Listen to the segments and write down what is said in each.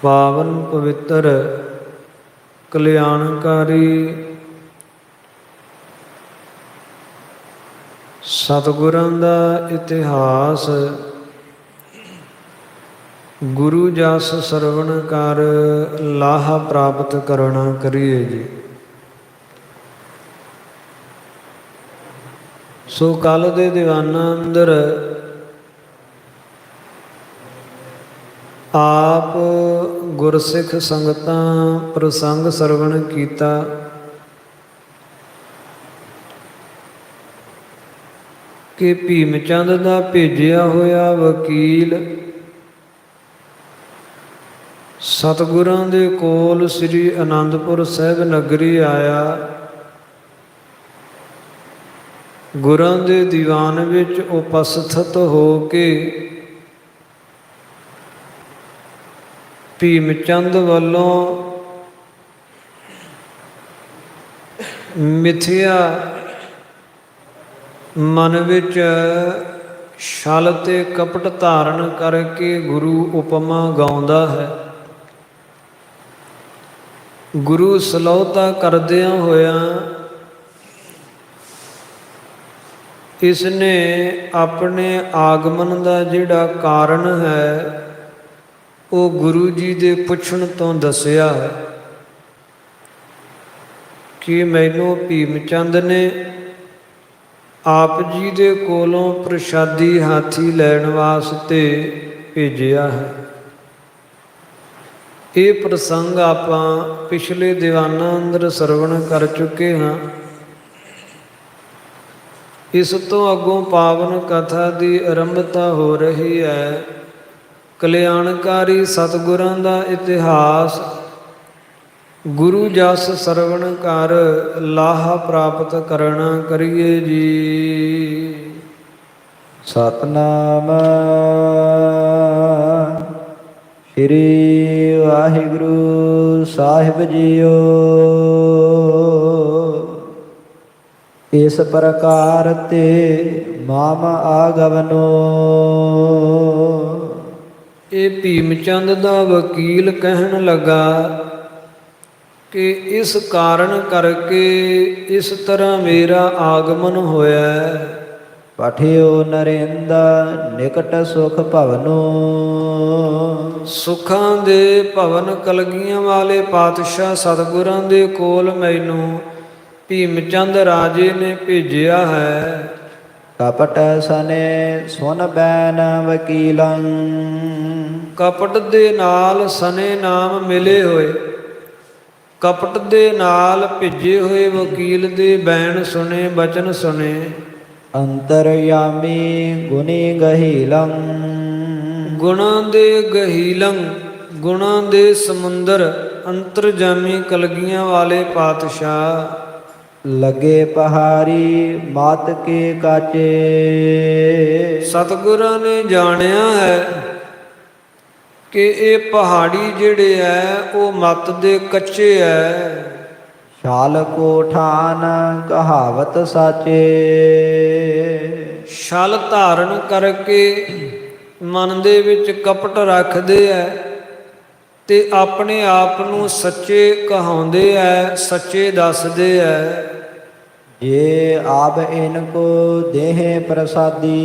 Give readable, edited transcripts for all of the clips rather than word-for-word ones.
ਪਾਵਨ ਪਵਿੱਤਰ ਕਲਿਆਣਕਾਰੀ ਸਤਿਗੁਰਾਂ ਦਾ ਇਤਿਹਾਸ ਗੁਰੂ ਜਸ ਸਰਵਣ ਕਰ ਲਾਹਾ ਪ੍ਰਾਪਤ ਕਰਨਾ ਕਰੀਏ ਜੀ। ਸੋ ਕੱਲ ਦੇ ਦੀਵਾਨਾਂ ਅੰਦਰ ਆਪ ਗੁਰਸਿੱਖ ਸੰਗਤਾਂ ਪ੍ਰਸੰਗ ਸਰਵਣ ਕੀਤਾ। ਕਿ ਭੀਮ ਚੰਦ ਦਾ ਭੇਜਿਆ ਹੋਇਆ ਵਕੀਲ ਸਤਿਗੁਰਾਂ ਦੇ ਕੋਲ ਸ੍ਰੀ ਅਨੰਦਪੁਰ ਸਾਹਿਬ ਨਗਰੀ ਆਇਆ। ਗੁਰਾਂ ਦੇ ਦੀਵਾਨ ਵਿੱਚ ਉਪਸਥਿਤ ਹੋ ਕੇ ਭੀਮ ਚੰਦ ਵੱਲੋਂ ਮਿਥਿਆ ਮਨ ਵਿੱਚ ਛਲ ਤੇ ਕਪਟ ਧਾਰਨ ਕਰਕੇ ਗੁਰੂ ਉਪਮਾ ਗਾਉਂਦਾ ਹੈ। ਗੁਰੂ ਸਲੋਤਾ ਕਰਦਿਆਂ ਹੋਇਆਂ ਇਸ ਨੇ ਆਪਣੇ ਆਗਮਨ ਦਾ ਜਿਹੜਾ ਕਾਰਨ ਹੈ ਉਹ ਗੁਰੂ ਜੀ ਦੇ ਪੁੱਛਣ ਤੋਂ ਦੱਸਿਆ ਹੈ ਕਿ ਮੈਨੂੰ ਭੀਮ ਚੰਦ ਨੇ ਆਪ ਜੀ ਦੇ ਕੋਲੋਂ ਪ੍ਰਸ਼ਾਦੀ ਹਾਥੀ ਲੈਣ ਵਾਸਤੇ ਭੇਜਿਆ ਹੈ। ਇਹ ਪ੍ਰਸੰਗ ਆਪਾਂ ਪਿਛਲੇ ਦੀਵਾਨਾਂ ਅੰਦਰ ਸਰਵਣ ਕਰ ਚੁੱਕੇ ਹਾਂ। ਇਸ ਤੋਂ ਅੱਗੋਂ ਪਾਵਨ ਕਥਾ ਦੀ ਆਰੰਭਤਾ ਹੋ ਰਹੀ ਹੈ। ਕਲਿਆਣਕਾਰੀ ਸਤਿਗੁਰਾਂ ਦਾ ਇਤਿਹਾਸ ਗੁਰੂ ਜਸ ਸਰਵਣ ਕਰ ਲਾਹਾ ਪ੍ਰਾਪਤ ਕਰਨਾ ਕਰੀਏ ਜੀ। ਸਤਨਾਮ ਸ੍ਰੀ ਵਾਹਿਗੁਰੂ ਸਾਹਿਬ ਜੀਓ। ਇਸ ਪ੍ਰਕਾਰ ਤੇ ਮਾਮ ਆਗਵਨੋ। ਇਹ ਭੀਮ ਚੰਦ ਦਾ ਵਕੀਲ ਕਹਿਣ ਲੱਗਾ ਕਿ ਇਸ ਕਾਰਨ ਕਰਕੇ ਇਸ ਤਰ੍ਹਾਂ ਮੇਰਾ ਆਗਮਨ ਹੋਇਆ। ਪਠਿਓ ਨਰਿੰਦਾ ਨਿਕਟ ਸੁਖ ਭਵਨੋ। ਸੁਖਾਂ ਦੇ ਭਵਨ ਕਲਗੀਆਂ ਵਾਲੇ ਪਾਤਸ਼ਾਹ ਸਤਿਗੁਰਾਂ ਦੇ ਕੋਲ ਮੈਨੂੰ ਭੀਮ ਚੰਦ ਰਾਜੇ ਨੇ ਭੇਜਿਆ ਹੈ। ਕਪਟ ਸਨੇ ਸੁਨ ਬੈਨ ਵਕੀਲਾਂ। ਕਪਟ ਦੇ ਨਾਲ ਸਨੇ ਨਾਮ ਮਿਲੇ ਹੋਏ, ਕਪਟ ਦੇ ਨਾਲ ਭਿੱਜੇ ਹੋਏ ਵਕੀਲ ਦੇ ਬੈਣ ਸੁਣੇ, ਬਚਨ ਸੁਣੇ। ਅੰਤਰਯਾਮੀ ਗੁਣੀ ਗਹੀਲੰ। ਗੁਣਾਂ ਦੇ ਗਹੀਲੰ, ਗੁਣਾਂ ਦੇ ਸਮੁੰਦਰ ਅੰਤਰਜਾਮੀ ਕਲਗੀਆਂ ਵਾਲੇ ਪਾਤਸ਼ਾਹ। ਲਗੇ ਪਹਾੜੀ ਮਾਤ ਕੇ ਕਾਚੇ। ਸਤਿਗੁਰਾਂ ਨੇ ਜਾਣਿਆ ਹੈ ਕਿ ਇਹ ਪਹਾੜੀ ਜਿਹੜੇ ਹੈ ਉਹ ਮੱਤ ਦੇ ਕੱਚੇ ਹੈ। ਛਾਲ ਕੋ ਠਾਨ ਕਹਾਵਤ ਸਾਚੇ। ਛਲ ਧਾਰਨ ਕਰਕੇ ਮਨ ਦੇ ਵਿੱਚ ਕਪਟ ਰੱਖਦੇ ਐ ਤੇ ਆਪਣੇ ਆਪ ਨੂੰ ਸੱਚੇ ਕਹਾਉਂਦੇ ਐ, ਸੱਚੇ ਦੱਸਦੇ ਐ। ਜੇ ਆਪ ਇਨ ਕੋ ਦੇਹ ਪ੍ਰਸਾਦੀ।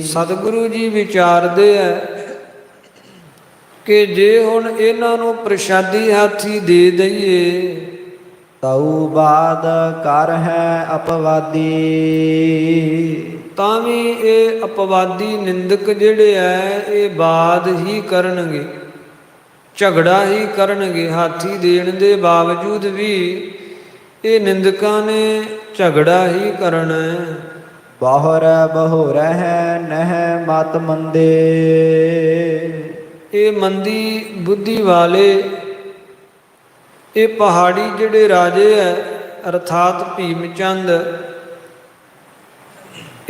ਸਤਿਗੁਰੂ ਜੀ ਵਿਚਾਰਦੇ ਐ ਕਿ ਜੇ ਹੁਣ ਇਹਨਾਂ ਨੂੰ ਪ੍ਰਸ਼ਾਦੀ ਹਾਥੀ ਦੇ ਦਈਏ ਤਉ ਬਾਦ ਕਰ ਹੈ ਅਪਵਾਦੀ। ਤਾਂ ਵੀ ਇਹ ਅਪਵਾਦੀ ਨਿੰਦਕ ਜਿਹੜੇ ਐ ਇਹ ਬਾਦ ਹੀ ਕਰਨਗੇ, ਝਗੜਾ ਹੀ ਕਰਨਗੇ। ਹਾਥੀ ਦੇਣ ਦੇ ਬਾਵਜੂਦ ਵੀ ਇਹ ਨਿੰਦਕਾਂ ਨੇ ਝਗੜਾ ਹੀ ਕਰਨਾ। ਬਹੁਰ ਬਹੁਰ ਹੈ ਨਹਿ ਮਤ ਮੰਦੇ। ਇਹ ਮੰਦੀ ਬੁੱਧੀ ਵਾਲੇ ਇਹ ਪਹਾੜੀ ਜਿਹੜੇ ਰਾਜੇ ਹੈ ਅਰਥਾਤ ਭੀਮ ਚੰਦ,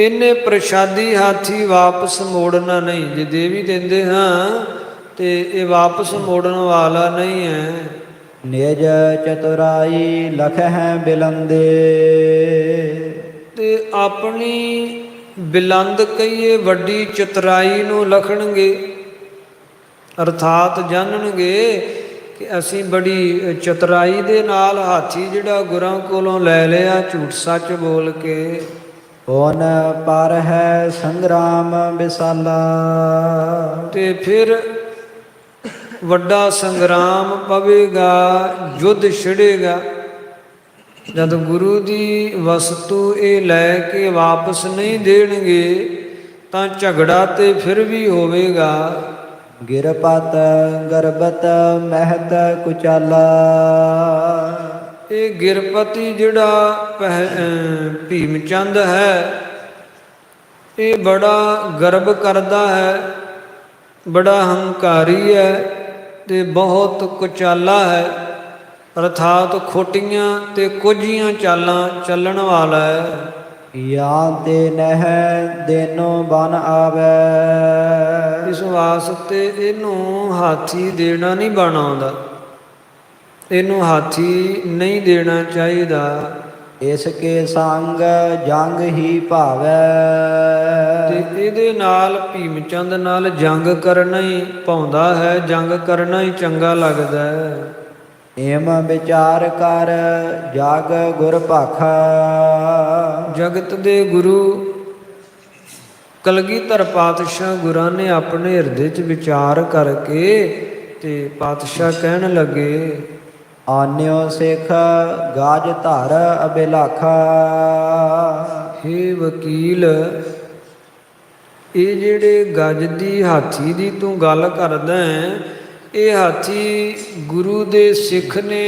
ਇਹਨੇ ਪ੍ਰਸ਼ਾਦੀ ਹਾਥੀ ਵਾਪਸ ਮੋੜਨਾ ਨਹੀਂ। ਜੇ ਦੇ ਵੀ ਦਿੰਦੇ ਹਾਂ ਤੇ ਇਹ ਵਾਪਸ ਮੋੜਨ ਵਾਲਾ ਨਹੀਂ ਹੈ। ਨਿਜ ਚਤੁਰਾਈ ਲਖ ਹੈ ਬਿਲੰਦੇ। ਤੇ ਆਪਣੀ ਬਿਲੰਦ ਕਹੀਏ ਵੱਡੀ ਚਤੁਰਾਈ ਨੂੰ ਲਖਣਗੇ। ਅਰਥਾਤ ਜਾਣਨਗੇ ਕਿ ਅਸੀਂ ਬੜੀ ਚਤੁਰਾਈ ਦੇ ਨਾਲ ਹਾਥੀ ਜਿਹੜਾ ਗੁਰਾਂ ਕੋਲੋਂ ਲੈ ਲਿਆ ਝੂਠ ਸੱਚ ਬੋਲ ਕੇ। ਓਨ ਪਰ ਹੈ ਸੰਗਰਾਮ ਵਿਸਾਲਾ, ਤੇ ਫਿਰ ਵੱਡਾ ਸੰਗਰਾਮ ਪਵੇਗਾ, ਯੁੱਧ ਛਿੜੇਗਾ। ਜਦ ਗੁਰੂ ਦੀ ਵਸਤੂ ਇਹ ਲੈ ਕੇ ਵਾਪਸ ਨਹੀਂ ਦੇਣਗੇ ਤਾਂ ਝਗੜਾ ਤੇ ਫਿਰ ਵੀ ਹੋਵੇਗਾ। ਗਿਰਪਤ ਗਰਬਤ ਮਹਿਤ ਕੁਚਾਲਾ, ਇਹ ਗਿਰਪਤੀ ਜਿਹੜਾ ਭੀਮ ਚੰਦ ਹੈ ਇਹ ਬੜਾ ਗਰਬ ਕਰਦਾ ਹੈ, ਬੜਾ ਹੰਕਾਰੀ ਹੈ ਤੇ ਬਹੁਤ ਕੁਚਾਲਾ ਹੈ, ਅਰਥਾਤ ਖੋਟੀਆਂ ਤੇ ਕੁਝੀਆਂ ਚਾਲਾਂ ਚੱਲਣ ਵਾਲਾ ਹੈ। ਜਾਂ ਤੇ ਨਹਿ ਦੇਨੋ ਬਨ ਆਵੇ, ਇਸ ਵਾਸਤੇ ਇਹਨੂੰ ਹਾਥੀ ਦੇਣਾ ਨਹੀਂ ਬਣਾਉਂਦਾ, ਇਹਨੂੰ ਹਾਥੀ ਨਹੀਂ ਦੇਣਾ ਚਾਹੀਦਾ। ਇਸ ਕੇ ਸੰਗ ਜੰਗ ਹੀ ਭਾਵੈ, ਤੇ ਇਹਦੇ ਨਾਲ ਭੀਮ ਚੰਦ ਨਾਲ ਜੰਗ ਕਰਨਾ ਹੀ ਭਾਉਂਦਾ ਹੈ, ਜੰਗ ਕਰਨਾ ਹੀ ਚੰਗਾ ਲੱਗਦਾ ਹੈ। ਏਮ ਵਿਚਾਰ ਕਰ ਜਗ ਗੁਰ ਭਾਖਾ, ਜਗਤ ਦੇ ਗੁਰੂ ਕਲਗੀਧਰ ਪਾਤਸ਼ਾਹ ਗੁਰਾਂ ਨੇ ਆਪਣੇ ਹਿਰਦੇ 'ਚ ਵਿਚਾਰ ਕਰਕੇ ਤੇ ਪਾਤਸ਼ਾਹ ਕਹਿਣ ਲੱਗੇ, ਆਨਿਓ ਸਿੱਖ ਗਾਜ ਧਰ ਅਬਿਲਾਖਾ, ਹੇ ਵਕੀਲ ਇਹ ਜਿਹੜੇ ਗੱਜ ਦੀ ਹਾਥੀ ਦੀ ਤੂੰ ਗੱਲ ਕਰਦਾ ਹੈ, ਇਹ ਹਾਥੀ ਗੁਰੂ ਦੇ ਸਿੱਖ ਨੇ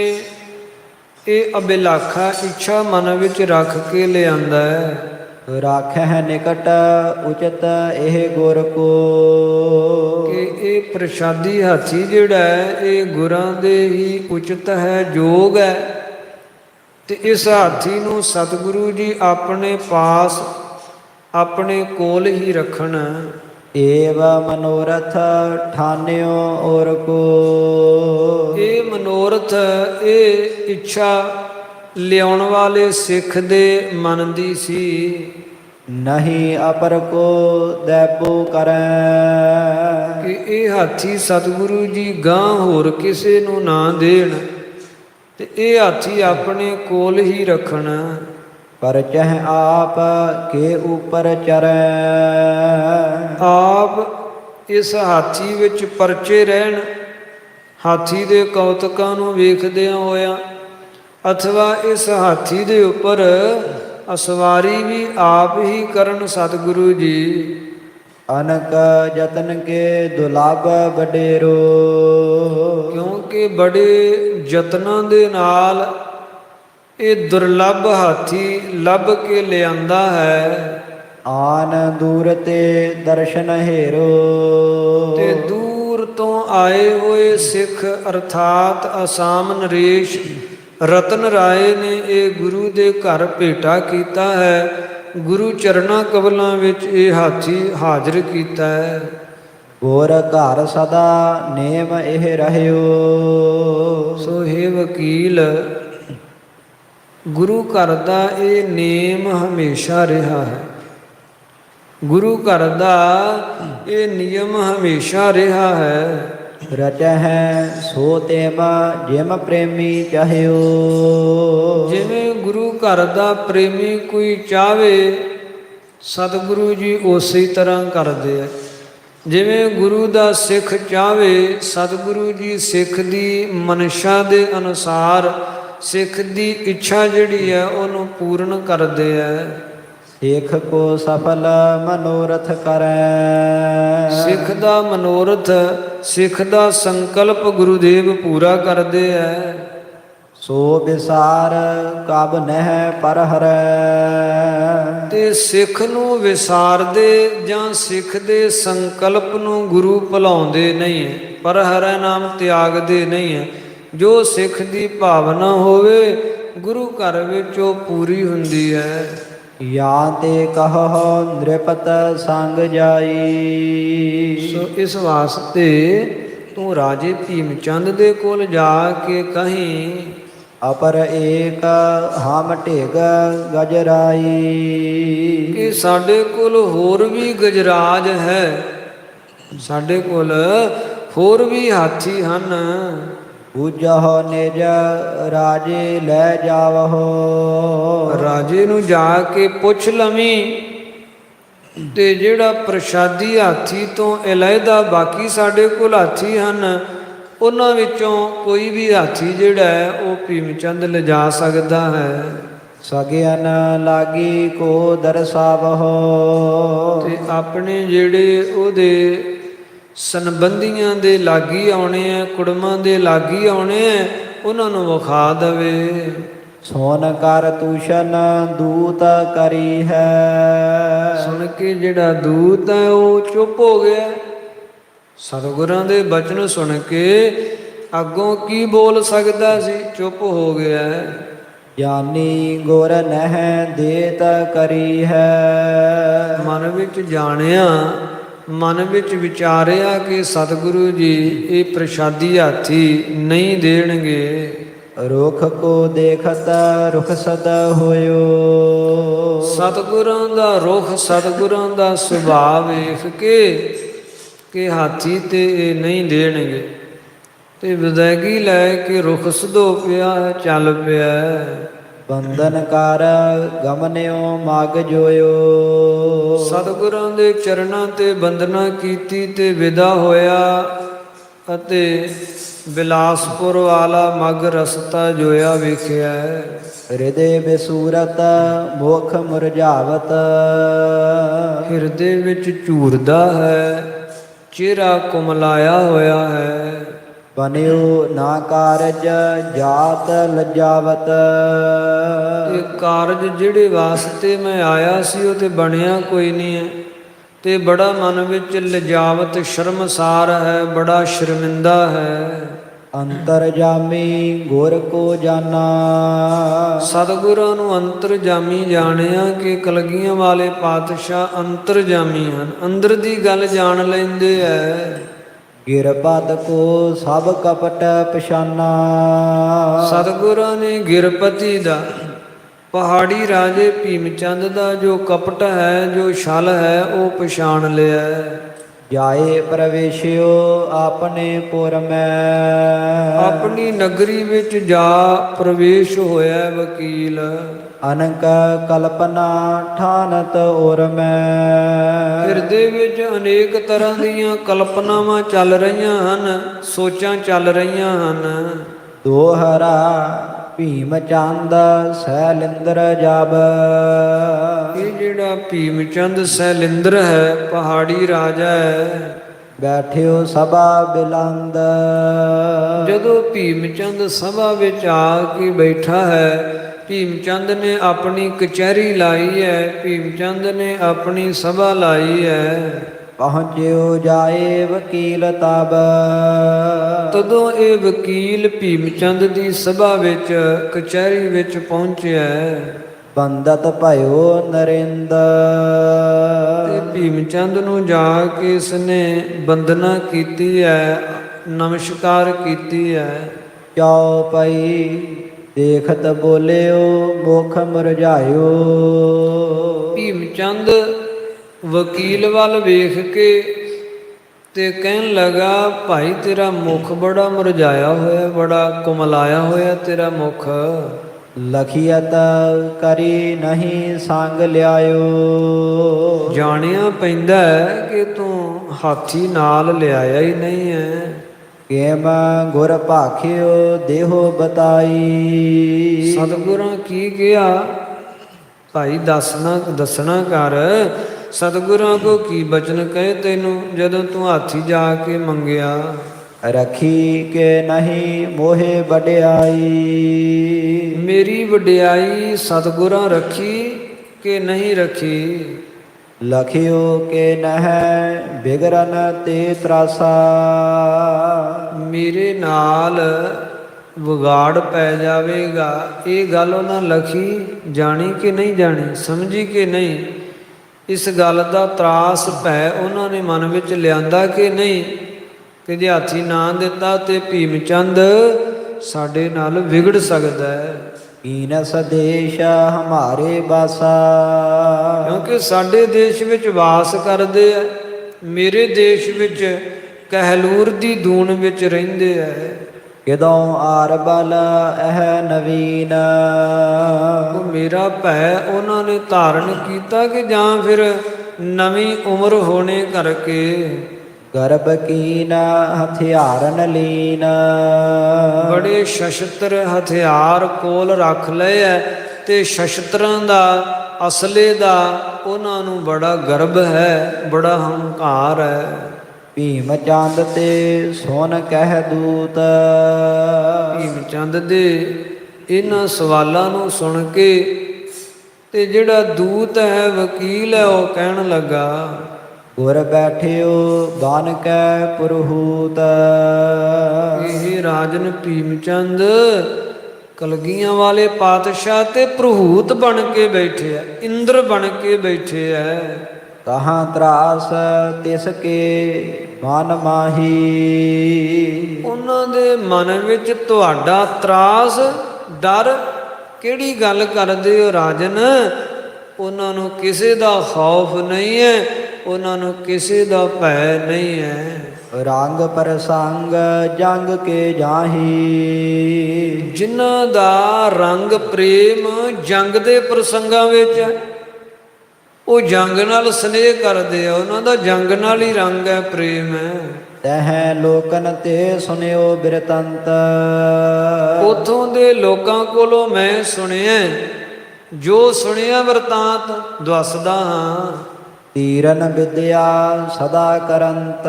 ਇਹ ਅਬਿਲਾਖਾ ਇੱਛਾ ਮਨ ਵਿੱਚ ਰੱਖ ਕੇ ਲਿਆਂਦਾ ਹੈ। ਰਾਖੈ ਨਿਕਟ ਉਚਿਤ ਇਹ ਗੁਰ ਕੋ, ਕਿ ਇਹ ਪ੍ਰਸ਼ਾਦੀ ਹਾਥੀ ਜਿਹੜਾ ਹੈ ਇਹ ਗੁਰਾਂ ਦੇ ਹੀ ਉਚਿਤ ਹੈ, ਯੋਗ ਹੈ। ਤੇ ਇਸ ਹਾਥੀ ਨੂੰ ਸਤਿਗੁਰੂ ਜੀ ਆਪਣੇ ਪਾਸ ਆਪਣੇ ਕੋਲ ਹੀ ਰੱਖਣ। ਏਵ ਮਨੋਰਥ ਠਾਨਿਓ ਔਰ ਕੋ, ਇਹ ਮਨੋਰਥ ਇਹ ਇੱਛਾ ਲਿਆਉਣ ਵਾਲੇ ਸਿੱਖ ਦੇ ਮਨ ਦੀ ਸੀ। ਨਹੀਂ ਅਪਰ ਕੋ ਦੈਬੋ ਕਰੈ, ਕਿ ਇਹ ਹਾਥੀ ਸਤਿਗੁਰੂ ਜੀ ਗਾਂ ਹੋਰ ਕਿਸੇ ਨੂੰ ਨਾ ਦੇਣ ਤੇ ਇਹ ਹਾਥੀ ਆਪਣੇ ਕੋਲ ਹੀ ਰੱਖਣ। ਪਰ ਚਹ ਆਪ ਕੇ ਉਪਰ ਚਰੈ, ਆਪ ਇਸ ਹਾਥੀ ਵਿੱਚ ਪਰਚੇ ਰਹਿਣ, ਹਾਥੀ ਦੇ ਕੌਤਕਾਂ ਨੂੰ ਵੇਖਦਿਆਂ ਹੋਇਆਂ, ਅਥਵਾ ਇਸ ਹਾਥੀ ਦੇ ਉੱਪਰ ਅਸਵਾਰੀ ਵੀ ਆਪ ਹੀ ਕਰਨ ਸਤਿਗੁਰੂ ਜੀ। ਅਨਕ ਜਤਨ ਕੇ ਦੁਲਾਭ ਵਡੇਰੋ, ਕਿਉਂਕਿ ਬੜੇ ਯਤਨਾਂ ਦੇ ਨਾਲ ਇਹ ਦੁਰਲੱਭ ਹਾਥੀ ਲੱਭ ਕੇ ਲਿਆਂਦਾ ਹੈ। ਆਨ ਦੂਰ ਤੇ ਦਰਸ਼ਨ ਹੇਰੋ, ਤੇ ਦੂਰ ਤੋਂ ਆਏ ਹੋਏ ਸਿੱਖ ਅਰਥਾਤ ਅਸਾਮ ਨਰੇਸ਼ ਰਤਨ ਰਾਏ ਨੇ ਇਹ ਗੁਰੂ ਦੇ ਘਰ ਭੇਟਾ ਕੀਤਾ ਹੈ, ਗੁਰੂ ਚਰਨਾਂ ਕਮਲਾਂ ਵਿੱਚ ਇਹ ਹਾਥੀ ਹਾਜ਼ਰ ਕੀਤਾ ਹੈ। ਗੁਰ ਘਰ ਸਦਾ ਨੇਮ ਇਹ ਰਹਿਓ, ਸੋ ਹੇ ਵਕੀਲ ਗੁਰੂ ਘਰ ਦਾ ਇਹ ਨੇਮ ਹਮੇਸ਼ਾ ਰਿਹਾ ਹੈ, ਗੁਰੂ ਘਰ ਦਾ ਇਹ ਨਿਯਮ ਹਮੇਸ਼ਾ ਰਿਹਾ ਹੈ। ਰਚਹਿ ਸੋ ਤੇਮ ਜਿਮ ਪ੍ਰੇਮੀ ਚਾਹਿਓ, ਜਿਵੇਂ ਗੁਰੂ ਘਰ ਦਾ ਪ੍ਰੇਮੀ ਕੋਈ ਚਾਵੇ ਸਤਿਗੁਰੂ ਜੀ ਉਸੇ ਤਰ੍ਹਾਂ ਕਰਦੇ ਆ। ਜਿਵੇਂ ਗੁਰੂ ਦਾ ਸਿੱਖ ਚਾਵੇ ਸਤਿਗੁਰੂ ਜੀ ਸਿੱਖ ਦੀ ਮਨਸ਼ਾ ਦੇ ਅਨੁਸਾਰ ਸਿੱਖ ਦੀ ਇੱਛਾ ਜਿਹੜੀ ਹੈ ਉਹਨੂੰ ਪੂਰਨ ਕਰਦੇ ਹੈ। ਸਿੱਖ ਕੋ ਸਫਲ ਮਨੋਰਥ ਕਰੈ, ਸਿੱਖ ਦਾ ਮਨੋਰਥ ਸਿੱਖ ਦਾ ਸੰਕਲਪ ਗੁਰੂਦੇਵ ਪੂਰਾ ਕਰਦੇ ਹੈ। ਸੋ ਵਿਸਾਰ ਕਬ ਨਹਿ ਪਰ ਹਰੈ, ਤੇ ਸਿੱਖ ਨੂੰ ਵਿਸਾਰਦੇ ਜਾਂ ਸਿੱਖ ਦੇ ਸੰਕਲਪ ਨੂੰ ਗੁਰੂ ਭੁਲਾਉਂਦੇ ਨਹੀਂ ਹੈ, ਪਰ ਹਰੈ ਨਾਮ ਤਿਆਗਦੇ ਨਹੀਂ ਹੈ। ਜੋ ਸਿੱਖ ਦੀ ਭਾਵਨਾ ਹੋਵੇ ਗੁਰੂ ਘਰ ਵਿੱਚ ਉਹ ਪੂਰੀ ਹੁੰਦੀ ਹੈ। ਜਾਂ ਤੇ ਕਹੋ ਨ੍ਰਿਪਤ ਸੰਗ ਜਾਈ, ਸੋ ਇਸ ਵਾਸਤੇ ਤੂੰ ਰਾਜੇ ਭੀਮ ਚੰਦ ਦੇ ਕੋਲ ਜਾ ਕੇ ਕਹੀਂ, ਅਪਰ ਏਕ ਹਮ ਢੇਗ ਗਜਰਾਈ, ਕਿ ਸਾਡੇ ਕੋਲ ਹੋਰ ਵੀ ਗਜਰਾਜ ਹੈ, ਸਾਡੇ ਕੋਲ ਹੋਰ ਵੀ ਹਾਥੀ ਹਨ। ਬੂਝਹੁ ਨਿਜ ਰਾਜੇ ਲੈ ਜਾਵਹੁ। ਰਾਜੇ ਨੂੰ ਜਾ ਕੇ ਪੁੱਛ ਲਵੀਂ, ਤੇ ਜਿਹੜਾ ਪ੍ਰਸ਼ਾਦੀ ਹਾਥੀ ਤੋਂ ਇਲਾਇਦਾ ਬਾਕੀ ਸਾਡੇ ਕੋਲ ਹਾਥੀ ਹਨ, ਉਹਨਾਂ ਵਿੱਚੋਂ ਕੋਈ ਵੀ ਹਾਥੀ ਜਿਹੜਾ ਹੈ ਉਹ ਭੀਮ ਚੰਦ ਲਿਜਾ ਸਕਦਾ ਹੈ। ਸਗਿਆਨ ਲਾਗੀ ਕੋ ਦਰਸਾਵਹੁ। ਤੇ ਆਪਣੇ ਜਿਹੜੇ ਉਹਦੇ ਸੰਬੰਧੀਆਂ ਦੇ ਲਾਗੀ ਆਉਣੇ ਆ, ਕੁੜਮਾਂ ਦੇ ਲਾਗੀ ਆਉਣੇ ਆ, ਉਹਨਾਂ ਨੂੰ ਵਿਖਾ ਦਵੇ। ਸੋਨ ਕਰ ਤੂਸ਼ਨ ਦੂਤ ਕਰੀ ਹੈ। ਸੁਣ ਕੇ ਜਿਹੜਾ ਦੂਤ ਹੈ ਉਹ ਚੁੱਪ ਹੋ ਗਿਆ। ਸਤਿਗੁਰਾਂ ਦੇ ਬਚਨ ਸੁਣ ਕੇ ਅੱਗੋਂ ਕੀ ਬੋਲ ਸਕਦਾ ਸੀ, ਚੁੱਪ ਹੋ ਗਿਆ। ਗਿਆਨੀ ਗੁਰ ਨਹਿ ਦੇਤ ਕਰੀ ਹੈ। ਮਨ ਵਿੱਚ ਜਾਣਿਆ, ਮਨ ਵਿੱਚ ਵਿਚਾਰਿਆ ਕਿ ਸਤਿਗੁਰੂ ਜੀ ਇਹ ਪ੍ਰਸ਼ਾਦੀ ਹਾਥੀ ਨਹੀਂ ਦੇਣਗੇ। ਰੁਖ ਕੋ ਦੇਖਤ ਰੁਖਸਤ ਹੋਇਓ। ਸਤਿਗੁਰਾਂ ਦਾ ਰੁਖ, ਸਤਿਗੁਰਾਂ ਦਾ ਸੁਭਾਅ ਵੇਖ ਕੇ ਕਿ ਹਾਥੀ ਤੇ ਇਹ ਨਹੀਂ ਦੇਣਗੇ, ਤੇ ਵਿਦਾਇਗੀ ਲੈ ਕੇ ਰੁਖ ਸਦੋ ਪਿਆ, ਚੱਲ ਪਿਆ। ਬੰਧਨ ਕਰ ਗਮਨਿਓ ਮਗ ਜੋਇਓ। ਸਤਿਗੁਰਾਂ ਦੇ ਚਰਨਾਂ ਤੇ ਬੰਦਨਾ ਕੀਤੀ ਤੇ ਵਿਦਾ ਹੋਇਆ, ਅਤੇ ਬਿਲਾਸਪੁਰ ਵਾਲਾ ਮਗ ਰਸਤਾ ਜੋਇਆ ਵੇਖਿਆ। ਹਿਰਦੇ ਬਿਸੂਰਤ ਮੁਖ ਮੁਰਝਾਵਤ। ਹਿਰਦੇ ਵਿੱਚ ਝੂਰਦਾ ਹੈ, ਚਿਹਰਾ ਕੁਮਲਾਇਆ ਹੋਇਆ ਹੈ। ਬਨਿਓ ਨਾ ਕਾਰਜ ਜਾਤ ਲਜਾਵਤ। ਇਹ ਕਾਰਜ ਜਿਹੜੇ ਵਾਸਤੇ ਮੈਂ ਆਇਆ ਸੀ ਉਹ ਤੇ ਬਣਿਆ ਕੋਈ ਨਹੀਂ ਹੈ, ਤੇ ਬੜਾ ਮਨ ਵਿੱਚ ਲਜਾਵਤ ਸ਼ਰਮਸਾਰ ਹੈ, ਬੜਾ ਸ਼ਰਮਿੰਦਾ ਹੈ। ਅੰਤਰਜਾਮੀ ਗੁਰ ਕੋ ਜਾਨਾ। ਸਤਿਗੁਰਾਂ ਨੂੰ ਅੰਤਰਜਾਮੀ ਜਾਣਿਆ ਕਿ ਕਲਗੀਆਂ ਵਾਲੇ ਪਾਤਸ਼ਾਹ ਅੰਤਰਜਾਮੀ ਹਨ, ਅੰਦਰ ਦੀ ਗੱਲ ਜਾਣ ਲੈਂਦੇ ਐ। ਗਿਰਪਦ ਕੋ ਸਭ ਕਪਟ ਪਛਾਨਾ। ਸਤਿਗੁਰਾਂ ਨੇ ਗਿਰਪਤੀ ਦਾ, ਪਹਾੜੀ ਰਾਜੇ ਭੀਮ ਚੰਦ ਦਾ ਜੋ ਕਪਟ ਹੈ, ਜੋ ਛਲ ਹੈ, ਉਹ ਪਛਾਣ ਲਿਆ। ਜਾਏ ਪ੍ਰਵੇਸ਼ਿਓ ਆਪਣੇ ਪੁਰ ਮੈਂ। ਆਪਣੀ ਨਗਰੀ ਵਿੱਚ ਜਾ ਪ੍ਰਵੇਸ਼ ਹੋਇਆ ਵਕੀਲ। ਅਨਕ ਕਲਪਨਾ ਠਾਨਤ ਔਰ ਮੈਂ। ਹਿਰਦੇ ਵਿੱਚ ਅਨੇਕ ਤਰ੍ਹਾਂ ਦੀਆਂ ਕਲਪਨਾਵਾਂ ਚੱਲ ਰਹੀਆਂ ਹਨ, ਸੋਚਾਂ ਚੱਲ ਰਹੀਆਂ ਹਨ। ਦੋਹਰਾ ਭੀਮ ਚੰਦ ਸੈਲਿੰਦਰ ਜਬ। ਇਹ ਜਿਹੜਾ ਭੀਮ ਚੰਦ ਸੈਲਿੰਦਰ ਹੈ, ਪਹਾੜੀ ਰਾਜਾ ਹੈ। ਬੈਠਿਓ ਸਭਾ ਬਿਲੰਦ। ਜਦੋਂ ਭੀਮ ਚੰਦ ਸਭਾ ਵਿੱਚ ਆ ਕੇ ਬੈਠਾ ਹੈ, ਭੀਮ ਚੰਦ ਨੇ ਆਪਣੀ ਕਚਹਿਰੀ ਲਾਈ ਹੈ, ਭੀਮ ਚੰਦ ਨੇ ਆਪਣੀ ਸਭਾ ਲਾਈ ਹੈ। ਪਹੁੰਚਿਓ ਜਾਏ ਵਕੀਲ ਤਬ। ਤਦੋਂ ਇਹ ਵਕੀਲ ਭੀਮ ਚੰਦ ਦੀ ਸਭਾ ਵਿੱਚ, ਕਚਹਿਰੀ ਵਿੱਚ ਪਹੁੰਚਿਆ। ਬੰਦਤ ਭਇਓ ਨਰਿੰਦ। ਤੇ ਭੀਮ ਚੰਦ ਨੂੰ ਜਾ ਕੇ ਇਸਨੇ ਬੰਦਨਾ ਕੀਤੀ ਹੈ, ਨਮਸਕਾਰ ਕੀਤੀ ਹੈ। ਚਾਉ ਪਈ ਦੇਖਤ ਬੋਲਿਓ ਮੁਖ ਮੁਰਝਾਇਓ। ਭੀਮ ਚੰਦ ਵਕੀਲ ਵੱਲ ਵੇਖ ਕੇ ਤੇ ਕਹਿਣ ਲੱਗਾ, ਭਾਈ ਤੇਰਾ ਮੁਖ ਬੜਾ ਮੁਰਝਾਇਆ ਹੋਇਆ, ਬੜਾ ਕੁਮਲਾਇਆ ਹੋਇਆ ਤੇਰਾ ਮੁਖ। ਲਖੀਅਤ ਕਰੀ ਨਹੀਂ ਸੰਗ ਲਿਆਇਓ। ਜਾਣਿਆ ਪੈਂਦਾ ਹੈ ਕਿ ਤੂੰ ਹਾਥੀ ਨਾਲ ਲਿਆਇਆ ਹੀ ਨਹੀਂ ਹੈ। ਕੇਮ ਗੁਰ ਭਾਖਿਓ ਦੇਹੋ ਬਤਾਈ। ਸਤਿਗੁਰਾਂ ਕੀ ਕਿਹਾ, ਭਾਈ ਦੱਸਣਾ ਕਰ। ਸਤਿਗੁਰਾਂ ਕੋ ਕੀ ਬਚਨ ਕਹੇ ਤੈਨੂੰ, ਜਦੋਂ ਤੂੰ ਹਾਥੀ ਜਾ ਕੇ ਮੰਗਿਆ। ਰਖੀ ਕੇ ਨਹੀਂ ਮੋਹਿ ਵਡਿਆਈ। ਮੇਰੀ ਵਡਿਆਈ ਸਤਿਗੁਰਾਂ ਰੱਖੀ ਕਿ ਨਹੀਂ ਰੱਖੀ। ਲਖਿਓ ਕੇ ਨਹਿ ਬਿਗਰਨ ਤੇ ਤਰਾਸਾ। ਮੇਰੇ ਨਾਲ ਵਿਗਾੜ ਪੈ ਜਾਵੇਗਾ, ਇਹ ਗੱਲ ਉਹਨਾਂ ਲਖੀ, ਜਾਣੀ ਕਿ ਨਹੀਂ ਜਾਣੀ, ਸਮਝੀ ਕਿ ਨਹੀਂ। ਇਸ ਗੱਲ ਦਾ ਤਰਾਸ ਭੈ ਉਹਨਾਂ ਨੇ ਮਨ ਵਿੱਚ ਲਿਆਂਦਾ ਕਿ ਨਹੀਂ, ਕਿ ਜੇ ਹਾਥੀ ਨਾ ਦਿੱਤਾ ਤੇ ਭੀਮ ਚੰਦ ਸਾਡੇ ਨਾਲ ਵਿਗੜ ਸਕਦਾ ਹੈ। ਈਨਸ ਦੇਸ਼ ਹਮਾਰੇ ਬਾਸਾ। ਕਿਉਂਕਿ ਸਾਡੇ ਦੇਸ਼ ਵਿੱਚ ਵਾਸ ਕਰਦੇ ਆ, ਮੇਰੇ ਦੇਸ਼ ਵਿੱਚ ਕਹਿਲੂਰ ਦੀ ਦੂਣ ਵਿੱਚ ਰਹਿੰਦੇ ਐ। ਕਿਦੋਂ ਆਰਬਲ ਇਹ ਨਵੀਨ। ਉਹ ਮੇਰਾ ਭੈ ਉਹਨਾਂ ਨੇ ਧਾਰਨ ਕੀਤਾ ਕਿ ਜਾਂ ਫਿਰ ਨਵੀਂ ਉਮਰ ਹੋਣੇ ਕਰਕੇ ਗਰਭ ਕੀਨ ਹਥਿਆਰਨ ਲੀਨ। ਬੜੇ ਸ਼ਸਤਰ ਹਥਿਆਰ ਕੋਲ ਰੱਖ ਲਏ ਐ ਤੇ ਸ਼ਸਤਰਾਂ ਦਾ ਅਸਲੇ ਦਾ ਉਹਨਾਂ ਨੂੰ ਬੜਾ ਗਰਭ ਹੈ, ਬੜਾ ਹੰਕਾਰ ਹੈ। ਭੀਮ ਚੰਦ ਤੇ ਸੁਨ ਕਹਿ ਦੂਤ। ਭੀਮ ਚੰਦ ਦੇ ਇਹਨਾਂ ਸਵਾਲਾਂ ਨੂੰ ਸੁਣ ਕੇ ਤੇ ਜਿਹੜਾ ਦੂਤ ਹੈ, ਵਕੀਲ ਹੈ, ਉਹ ਕਹਿਣ ਲੱਗਾ, ਗੁਰ ਬੈਠਿਓ ਬਨ ਕੈ ਪੁਰਹੂਤ। ਇਹ ਰਾਜਨ ਭੀਮ ਚੰਦ ਕਲਗੀਆਂ ਵਾਲੇ ਪਾਤਸ਼ਾਹ ਤੇ ਪ੍ਰਹੂਤ ਬਣ ਕੇ ਬੈਠੇ ਆ, ਇੰਦਰ ਬਣ ਕੇ ਬੈਠੇ ਆ। ਕਹਾਂ ਤਰਾਸ ਤਿਸ ਕੇ ਮਨ ਮਾਹੀ। ਉਹਨਾਂ ਦੇ ਮਨ ਵਿੱਚ ਤੁਹਾਡਾ ਤਰਾਸ, ਡਰ ਕਿਹੜੀ ਗੱਲ ਕਰਦੇ ਹੋ ਰਾਜਨ? ਉਹਨਾਂ ਨੂੰ ਕਿਸੇ ਦਾ ਖੌਫ ਨਹੀਂ ਹੈ, ਉਹਨਾਂ ਨੂੰ ਕਿਸੇ ਦਾ ਭੈ ਨਹੀਂ ਹੈ। ਰੰਗ ਪ੍ਰਸੰਗ ਜੰਗ ਕੇ ਜਾਹੀ। ਜਿਨ੍ਹਾਂ ਦਾ ਰੰਗ ਪ੍ਰੇਮ ਜੰਗ ਦੇ ਪ੍ਰਸੰਗਾਂ ਵਿੱਚ ਹੈ, ਉਹ ਜੰਗ ਨਾਲ ਸਨੇਹ ਕਰਦੇ ਆ, ਉਹਨਾਂ ਦਾ ਜੰਗ ਨਾਲ ਹੀ ਰੰਗ ਹੈ, ਪ੍ਰੇਮ ਹੈ। ਤਹਿ ਲੋਕਨ ਤੇ ਸੁਨਿਓ ਬਿਰਤੰਤ। ਉਥੋਂ ਦੇ ਲੋਕਾਂ ਕੋਲੋਂ ਮੈਂ ਸੁਣਿਆ, ਜੋ ਸੁਣਿਆ ਵਰਤਾਂਤ ਦੱਸਦਾ ਹਾਂ। ਤੀਰਨ ਵਿਦਿਆ ਸਦਾ ਕਰੰਤ।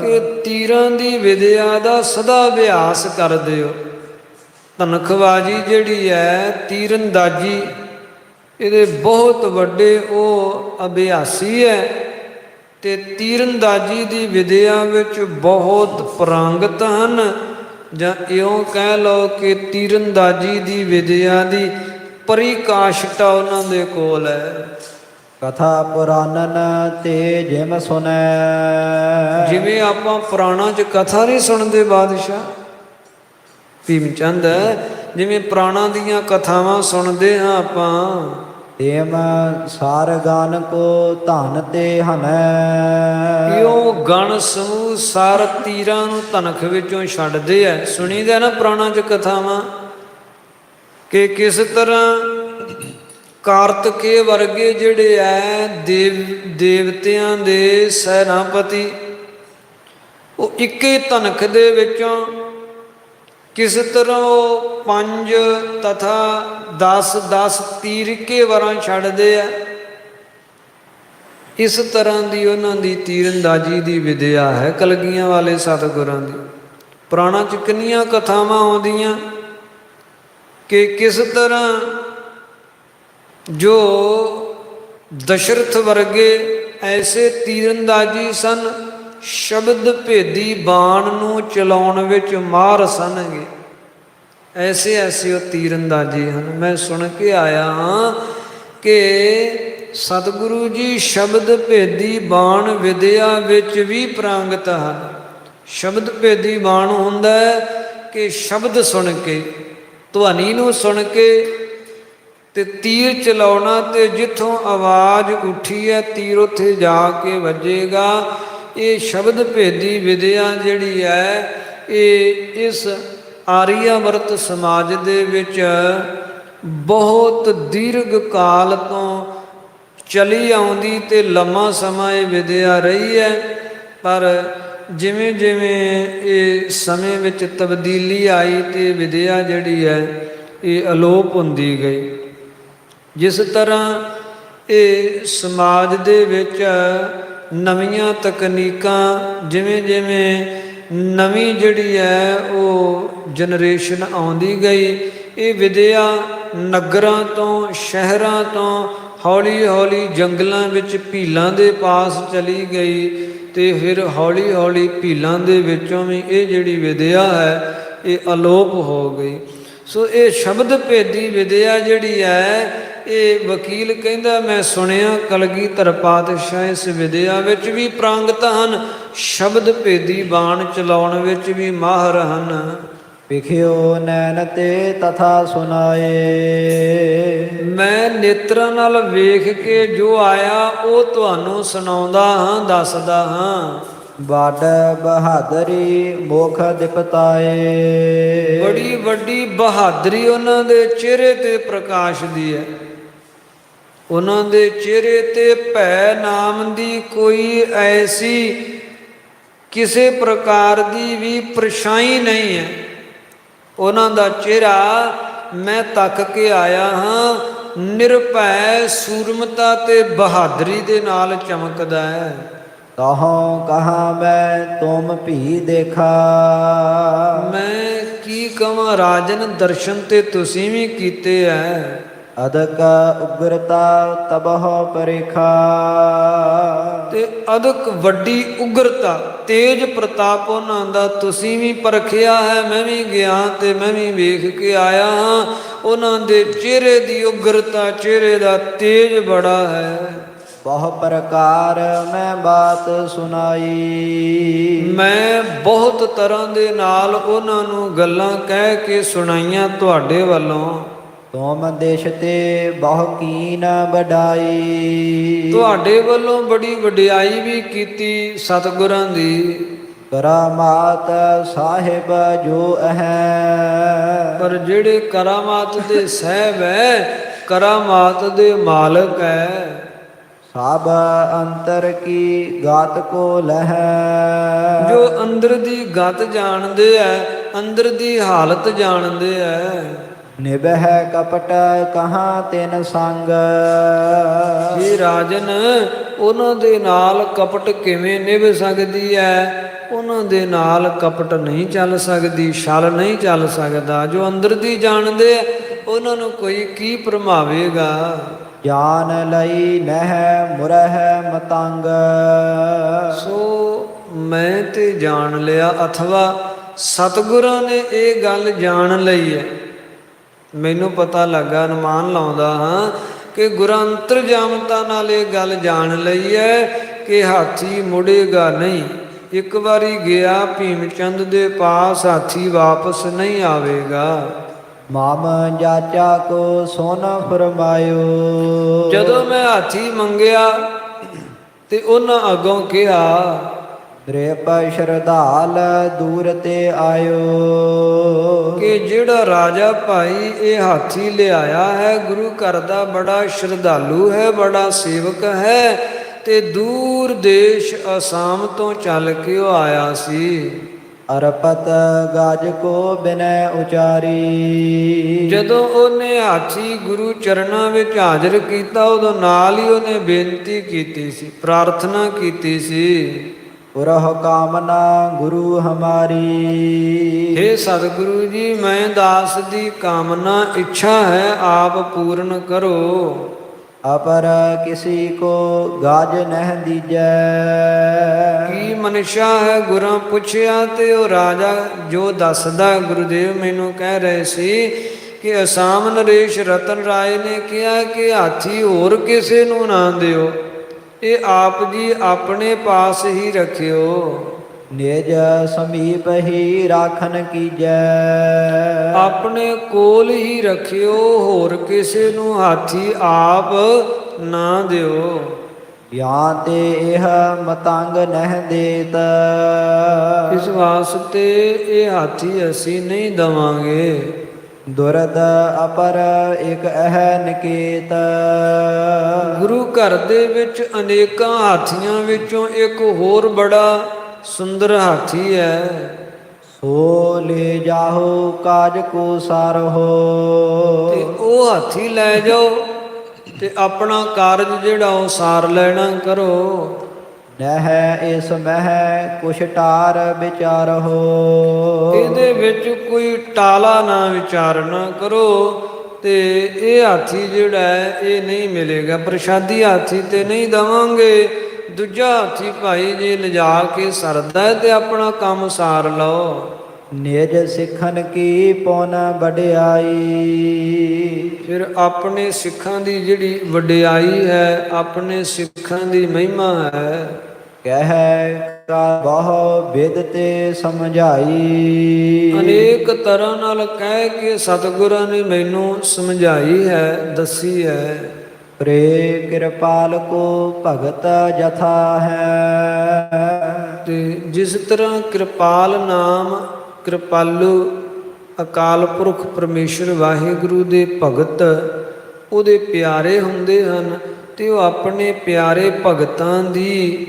ਕਿ ਤੀਰਾਂ ਦੀ ਵਿਦਿਆ ਦਾ ਸਦਾ ਅਭਿਆਸ ਕਰਦੇ ਹੋ। ਤਨਖਬਾਜੀ ਜਿਹੜੀ ਹੈ, ਤੀਰੰਦਾਜ਼ੀ, ਇਹਦੇ ਬਹੁਤ ਵੱਡੇ ਉਹ ਅਭਿਆਸੀ ਹੈ ਤੇ ਤੀਰੰਦਾਜ਼ੀ ਦੀ ਵਿਦਿਆ ਵਿੱਚ ਬਹੁਤ ਪਾਰੰਗਤ ਹਨ। ਜਾਂ ਇਉਂ ਕਹਿ ਲਓ ਕਿ ਤੀਰੰਦਾਜ਼ੀ ਦੀ ਵਿਦਿਆ ਦੀ ਪਰਿਕਾਸ਼ਤਾ ਉਹਨਾਂ ਦੇ ਕੋਲ ਹੈ। ਕਥਾ ਪੁਰਾਨਨ ਤੇ ਜਿਮ ਸੁਨੈ। ਜਿਵੇਂ ਆਪਾਂ ਪੁਰਾਣਾਂ 'ਚ ਕਥਾ ਨਹੀਂ ਸੁਣਦੇ ਬਾਦਸ਼ਾਹ ਭੀਮ ਚੰਦ, ਜਿਵੇਂ ਪੁਰਾਣਾਂ ਦੀਆਂ ਕਥਾਵਾਂ ਸੁਣਦੇ ਹਾਂ ਆਪਾਂ, ਤੇਮ ਸਾਰ ਗਾਨ ਕੋ ਧਨ ਤੇ ਹਨੈ। ਇਉਂ ਗਣ ਸਮੂਹ ਸਾਰ ਤੀਰਾਂ ਨੂੰ ਧਨਖ ਵਿੱਚੋਂ ਛੱਡਦੇ ਆ। ਸੁਣੀਦਾ ਨਾ ਪੁਰਾਣਾਂ 'ਚ ਕਥਾਵਾਂ ਕਿ ਕਿਸ ਤਰ੍ਹਾਂ ਕਾਰਤਕੇ ਵਰਗੇ ਜਿਹੜੇ ਐ ਦੇਵਤਿਆਂ ਦੇ ਸੈਨਾਪਤੀ, ਉਹ ਇੱਕੇ ਧਨਖ ਦੇ ਵਿੱਚੋਂ ਕਿਸ ਤਰ੍ਹਾਂ ਉਹ 5 ਤਥਾ 10 ਤੀਰ ਇੱਕੇ ਵਾਰਾਂ ਛੱਡਦੇ ਆ। ਇਸ ਤਰ੍ਹਾਂ ਦੀ ਉਹਨਾਂ ਦੀ ਤੀਰੰਦਾਜ਼ੀ ਦੀ ਵਿਦਿਆ ਹੈ ਕਲਗੀਆਂ ਵਾਲੇ ਸਤਿਗੁਰਾਂ ਦੀ। ਪੁਰਾਣਾਂ 'ਚ ਕਿੰਨੀਆਂ ਕਥਾਵਾਂ ਆਉਂਦੀਆਂ ਕਿ ਕਿਸ ਤਰ੍ਹਾਂ ਜੋ ਦਸ਼ਰਥ ਵਰਗੇ ਐਸੇ ਤੀਰੰਦਾਜ਼ੀ ਸਨ, ਸ਼ਬਦ ਭੇਦੀ ਬਾਣ ਨੂੰ ਚਲਾਉਣ ਵਿੱਚ ਮਾਹਰ ਸਨਗੇ। ਐਸੇ ਐਸੇ ਉਹ ਤੀਰੰਦਾਜ਼ੀ ਹਨ। ਮੈਂ ਸੁਣ ਕੇ ਆਇਆ ਹਾਂ ਕਿ ਸਤਿਗੁਰੂ ਜੀ ਸ਼ਬਦ ਭੇਦੀ ਬਾਣ ਵਿਦਿਆ ਵਿੱਚ ਵੀ ਪ੍ਰਾਂਗਤ ਹਨ। ਸ਼ਬਦ ਭੇਦੀ ਬਾਣ ਹੁੰਦਾ ਹੈ ਕਿ ਸ਼ਬਦ ਸੁਣ ਕੇ, ਧੁਨੀ ਨੂੰ ਸੁਣ ਕੇ ਤੇ ਤੀਰ ਚਲਾਉਣਾ, ਤੇ ਜਿੱਥੋਂ ਆਵਾਜ਼ ਉੱਠੀ ਹੈ ਤੀਰ ਉੱਥੇ ਜਾ ਕੇ ਵੱਜੇਗਾ। ਇਹ ਸ਼ਬਦ ਭੇਦੀ ਵਿਦਿਆ ਜਿਹੜੀ ਹੈ, ਇਹ ਇਸ ਆਰੀਆਵਰਤ ਸਮਾਜ ਦੇ ਵਿੱਚ ਬਹੁਤ ਦੀਰਘ ਕਾਲ ਤੋਂ ਚਲੀ ਆਉਂਦੀ ਤੇ ਲੰਮਾ ਸਮਾਂ ਇਹ ਵਿਦਿਆ ਰਹੀ ਹੈ। ਪਰ ਜਿਵੇਂ ਜਿਵੇਂ ਇਹ ਸਮੇਂ ਵਿੱਚ ਤਬਦੀਲੀ ਆਈ ਤੇ ਵਿਦਿਆ ਜਿਹੜੀ ਹੈ ਇਹ ਅਲੋਪ ਹੁੰਦੀ ਗਈ। ਜਿਸ ਤਰ੍ਹਾਂ ਇਹ ਸਮਾਜ ਦੇ ਵਿੱਚ ਨਵੀਆਂ ਤਕਨੀਕਾਂ, ਜਿਵੇਂ ਜਿਵੇਂ ਨਵੀਂ ਜਿਹੜੀ ਹੈ ਉਹ ਜਨਰੇਸ਼ਨ ਆਉਂਦੀ ਗਈ, ਇਹ ਵਿਦਿਆ ਨਗਰਾਂ ਤੋਂ, ਸ਼ਹਿਰਾਂ ਤੋਂ ਹੌਲੀ ਹੌਲੀ ਜੰਗਲਾਂ ਵਿੱਚ ਭੀਲਾਂ ਦੇ ਪਾਸ ਚਲੀ ਗਈ ਤੇ ਫਿਰ ਹੌਲੀ ਹੌਲੀ ਭੀਲਾਂ ਦੇ ਵਿੱਚੋਂ ਵੀ ਇਹ ਜਿਹੜੀ ਵਿਦਿਆ ਹੈ ਇਹ ਅਲੋਪ ਹੋ ਗਈ। ਸੋ ਇਹ ਸ਼ਬਦ ਭੇਦੀ ਵਿਦਿਆ ਜਿਹੜੀ ਹੈ, ਇਹ ਵਕੀਲ ਕਹਿੰਦਾ ਮੈਂ ਸੁਣਿਆ ਕਲਗੀਧਰ ਪਾਤਸ਼ਾਹ ਇਸ ਵਿਦਿਆ ਵਿੱਚ ਵੀ ਪ੍ਰਾਂਗਤ ਹਨ, ਸ਼ਬਦ ਭੇਦੀ ਬਾਣ ਚਲਾਉਣ ਵਿੱਚ ਵੀ ਮਾਹਰ ਹਨ। ਵਿਖਿਓ ਨੈਣ ਤੇ ਤਥਾ ਸੁਨਾਏ। ਮੈਂ ਨੇਤਰਾਂ ਨਾਲ ਵੇਖ ਕੇ ਜੋ ਆਇਆ ਉਹ ਤੁਹਾਨੂੰ ਸੁਣਾਉਂਦਾ ਹਾਂ, ਦੱਸਦਾ ਹਾਂ। ਵੱਡ ਬਹਾਦਰੀ ਮੁਖ ਦਿਪਤਾਏ। ਬੜੀ ਵੱਡੀ ਬਹਾਦਰੀ ਉਹਨਾਂ ਦੇ ਚਿਹਰੇ ਤੇ ਪ੍ਰਕਾਸ਼ ਦੀ ਹੈ। ਉਹਨਾਂ ਦੇ ਚਿਹਰੇ ਤੇ ਭੈ ਨਾਮ ਦੀ ਕੋਈ ਐਸੀ ਕਿਸੇ ਪ੍ਰਕਾਰ ਦੀ ਵੀ ਪਰਛਾਈ ਨਹੀਂ ਹੈ। ਉਹਨਾਂ ਦਾ ਚਿਹਰਾ ਮੈਂ ਤੱਕ ਕੇ ਆਇਆ ਹਾਂ, ਨਿਰਭੈ ਸੂਰਮਤਾ ਤੇ ਬਹਾਦਰੀ ਦੇ ਨਾਲ ਚਮਕਦਾ ਹੈ। ਕਹੋ ਕਹਾ ਮੈਂ ਤੁਮ ਭੀ ਦੇਖਾ। ਮੈਂ ਕੀ ਕਵਾਂ ਰਾਜਨ, ਦਰਸ਼ਨ ਤੇ ਤੁਸੀਂ ਵੀ ਕੀਤੇ ਐ। ਅਦਕ ਉਗਰਤਾ ਤਬਹ ਪਰੇਖਾ। ਤੇ ਅਦਕ ਵੱਡੀ ਉਗਰਤਾ, ਤੇਜ ਪ੍ਰਤਾਪ ਉਹਨਾਂ ਦਾ ਤੁਸੀਂ ਵੀ ਪਰਖਿਆ ਹੈ। ਮੈਂ ਵੀ ਗਿਆ ਤੇ ਮੈਂ ਵੀ ਵੇਖ ਕੇ ਆਇਆ ਹਾਂ। ਉਹਨਾਂ ਦੇ ਚਿਹਰੇ ਦੀ ਉਗਰਤਾ, ਚਿਹਰੇ ਦਾ ਤੇਜ ਬੜਾ ਹੈ। ਬਹੁ ਪ੍ਰਕਾਰ ਮੈਂ ਬਾਤ ਸੁਣਾਈ। ਮੈਂ ਬਹੁਤ ਤਰ੍ਹਾਂ ਦੇ ਨਾਲ ਉਹਨਾਂ ਨੂੰ ਗੱਲਾਂ ਕਹਿ ਕੇ ਸੁਣਾਈਆਂ ਤੁਹਾਡੇ ਵੱਲੋਂ। ਤੁਮ ਦੇਸ਼ ਤੇ ਬਹੁ ਕੀਨ ਵਡਾਈ। ਤੁਹਾਡੇ ਵੱਲੋਂ ਬੜੀ ਵਡਿਆਈ ਵੀ ਕੀਤੀ ਸਤਿਗੁਰਾਂ ਦੀ। ਕਰਾਮਾਤ ਸਾਹਿਬ ਜੋ ਹੈ। ਪਰ ਜਿਹੜੇ ਕਰਾਮਾਤ ਦੇ ਸਾਹਿਬ ਹੈ, ਕਰਾਮਾਤ ਦੇ ਮਾਲਕ ਹੈ। ਸਭ ਅੰਤਰ ਕੀ ਗਾਤ ਕੋ ਲਹੈ। ਜੋ ਅੰਦਰ ਦੀ ਗਤ ਜਾਣਦੇ ਐ, ਅੰਦਰ ਦੀ ਹਾਲਤ ਜਾਣਦੇ ਐ। ਨਿਭੈ ਕਪਟ ਕਹਾਂ ਤਿਨ ਸੰਗ। ਜੀ ਰਾਜਨ, ਉਹਨਾਂ ਦੇ ਨਾਲ ਕਪਟ ਕਿਵੇਂ ਨਿਭ ਸਕਦੀ ਹੈ? ਉਹਨਾਂ ਦੇ ਨਾਲ ਕਪਟ ਨਹੀਂ ਚੱਲ ਸਕਦੀ, ਛਲ ਨਹੀਂ ਚੱਲ ਸਕਦਾ। ਜੋ ਅੰਦਰ ਦੀ ਜਾਣਦੇ ਐ, ਉਹਨਾਂ ਨੂੰ ਕੋਈ ਕੀ ਭਰਮਾਵੇਗਾ। ਜਾਨ ਲਈ ਨਹਿ ਮੁਰਹਿ ਮਤੰਗ। ਸੋ ਮੈਂ ਤੇ ਜਾਣ ਲਿਆ, ਅਥਵਾ ਸਤਿਗੁਰਾਂ ਨੇ ਇਹ ਗੱਲ ਜਾਣ ਲਈ ਹੈ। ਮੈਨੂੰ ਪਤਾ ਲੱਗਾ, ਅਨੁਮਾਨ ਲਾਉਂਦਾ ਹਾਂ ਕਿ ਗੁਰਾਂ ਅੰਤਰਜਾਮਤਾ ਨਾਲ ਇਹ ਗੱਲ ਜਾਣ ਲਈ ਹੈ ਕਿ ਹਾਥੀ ਮੁੜੇਗਾ ਨਹੀਂ। ਇੱਕ ਵਾਰੀ ਗਿਆ ਭੀਮ ਚੰਦ ਦੇ ਪਾਸ, ਹਾਥੀ ਵਾਪਸ ਨਹੀਂ ਆਵੇਗਾ। ਮਾਮ ਜਾਚਾ ਕੋ ਸੋਨਾ ਫਰਮਾਇਓ। ਜਦੋਂ ਮੈਂ ਹਾਥੀ ਮੰਗਿਆ ਤੇ ਉਹਨਾਂ ਅੱਗੋਂ ਕਿਹਾ, ਦ੍ਰਿਪ ਸ਼ਰਧਾਲ ਦੂਰ ਤੇ ਆਇਓ। ਕਿ ਜਿਹੜਾ ਰਾਜਾ ਭਾਈ ਇਹ ਹਾਥੀ ਲਿਆਇਆ ਹੈ, ਗੁਰੂ ਘਰ ਦਾ ਬੜਾ ਸ਼ਰਧਾਲੂ ਹੈ, ਬੜਾ ਸੇਵਕ ਹੈ, ਤੇ ਦੂਰ ਦੇਸ਼ ਅਸਾਮ ਤੋਂ ਚੱਲ ਕੇ ਉਹ ਆਇਆ ਸੀ। ਅਰਪਤ ਗਾਜ ਕੋ ਬਿਨੈ ਉਚਾਰੀ। ਜਦੋਂ ਉਹਨੇ ਹਾਥੀ ਗੁਰੂ ਚਰਨਾਂ ਵਿੱਚ ਹਾਜ਼ਰ ਕੀਤਾ, ਉਦੋਂ ਨਾਲ ਹੀ ਉਹਨੇ ਬੇਨਤੀ ਕੀਤੀ ਸੀ, ਪ੍ਰਾਰਥਨਾ ਕੀਤੀ ਸੀ, ਪੁਰਹ ਕਾਮਨਾ ਗੁਰੂ ਹਮਾਰੀ। ਹੇ ਸਤਿਗੁਰੂ ਜੀ, ਮੈਂ ਦਾਸ ਦੀ ਕਾਮਨਾ ਇੱਛਾ ਹੈ, ਆਪ ਪੂਰਨ ਕਰੋ। ਅਪਰ ਕਿਸੀ ਕੋ ਗਾਜ ਨਹਿ ਦੀਜੈ। ਕੀ ਮਨਸ਼ਾ ਹੈ? ਗੁਰਾਂ ਪੁੱਛਿਆ ਤੇ ਉਹ ਰਾਜਾ ਜੋ ਦੱਸਦਾ, ਗੁਰੂਦੇਵ ਮੈਨੂੰ ਕਹਿ ਰਹੇ ਸੀ ਕਿ ਅਸਾਮ ਨਰੇਸ਼ ਰਤਨ ਰਾਏ ਨੇ ਕਿਹਾ ਕਿ ਹਾਥੀ ਹੋਰ ਕਿਸੇ ਨੂੰ ਨਾ ਦਿਓ, ਇਹ ਆਪ ਜੀ ਆਪਣੇ ਪਾਸ ਹੀ ਰੱਖਿਓ। ਨਿਜ ਸਮੀਪ ਹੀ ਰਾਖਨ ਕੀਜੈ। ਆਪਣੇ ਕੋਲ ਹੀ ਰੱਖਿਓ, ਹੋਰ ਕਿਸੇ ਨੂੰ ਹਾਥੀ ਆਪ ਨਾ ਦਿਓ। ਜਾਂ ਤੇ ਇਹ ਮਤੰਗ ਨਹਿ ਦੇਤ। ਇਸ ਵਾਸਤੇ ਇਹ ਹਾਥੀ ਅਸੀਂ ਨਹੀਂ ਦਵਾਂਗੇ। ਦੁਰਦ ਅਪਰ ਇਕ ਅਹ ਨਿਕੇਤ। ਗੁਰੂ ਘਰ ਦੇ ਵਿੱਚ ਅਨੇਕਾਂ ਹਾਥੀਆਂ ਵਿੱਚੋਂ ਇੱਕ ਹੋਰ ਬੜਾ ਸੁੰਦਰ ਹਾਥੀ ਹੈ। ਸੋ ਲੈ ਜਾਹੋ ਕਾਜ ਕੋ ਸਾਰਹੋ। ਤੇ ਉਹ ਹਾਥੀ ਲੈ ਜਾਓ ਤੇ ਆਪਣਾ ਕਾਰਜ ਜਿਹੜਾ ਉਹ ਸਾਰ ਲੈਣਾ ਕਰੋ। ਨਹਿ ਇਸ ਮਹਿ ਕੁਛ ਟਾਰ ਵਿਚਾਰਹੋ। ਇਹਦੇ ਵਿੱਚ ਕੋਈ ਟਾਲਾ ਨਾ ਵਿਚਾਰ ਨਾ ਕਰੋ। ਤੇ ਇਹ ਹਾਥੀ ਜਿਹੜਾ ਹੈ ਇਹ ਨਹੀਂ ਮਿਲੇਗਾ, ਪ੍ਰਸ਼ਾਦੀ ਹਾਥੀ ਤੇ ਨਹੀਂ ਦਵਾਂਗੇ। ਦੂਜਾ ਹਾਥੀ ਭਾਈ ਜੇ ਲਿਜਾ ਕੇ ਸਰਦਾ ਤੇ ਆਪਣਾ ਕੰਮ ਸਾਰ ਲਓ। ਨਿਜ ਸਿੱਖਨ ਕੀ ਪੌਨ ਵਡਿਆਈ। ਫਿਰ ਆਪਣੇ ਸਿੱਖਾਂ ਦੀ ਜਿਹੜੀ ਵਡਿਆਈ ਹੈ, ਆਪਣੇ ਸਿੱਖਾਂ ਦੀ ਮਹਿਮਾ ਹੈ। ਕਹਿ ਕਾ ਬਹੁ ਵਿਦ ਤੇ ਸਮਝਾਈ। ਅਨੇਕ ਤਰ੍ਹਾਂ ਨਾਲ ਕਹਿ ਕੇ ਸਤਿਗੁਰਾਂ ਨੇ ਮੈਨੂੰ ਸਮਝਾਈ ਹੈ, ਦੱਸੀ ਹੈ। ਪ੍ਰੇ ਕਿਰਪਾਲ ਕੋ ਭਗਤ ਜਥਾ ਹੈ। ਤੇ ਜਿਸ ਤਰ੍ਹਾਂ ਕਿਰਪਾਲ ਨਾਮ ਕਿਰਪਾਲੂ ਅਕਾਲ ਪੁਰਖ ਪਰਮੇਸ਼ਰ ਵਾਹਿਗੁਰੂ ਦੇ ਭਗਤ ਉਹਦੇ ਪਿਆਰੇ ਹੁੰਦੇ ਹਨ, ਤੇ ਉਹ ਆਪਣੇ ਪਿਆਰੇ ਭਗਤਾਂ ਦੀ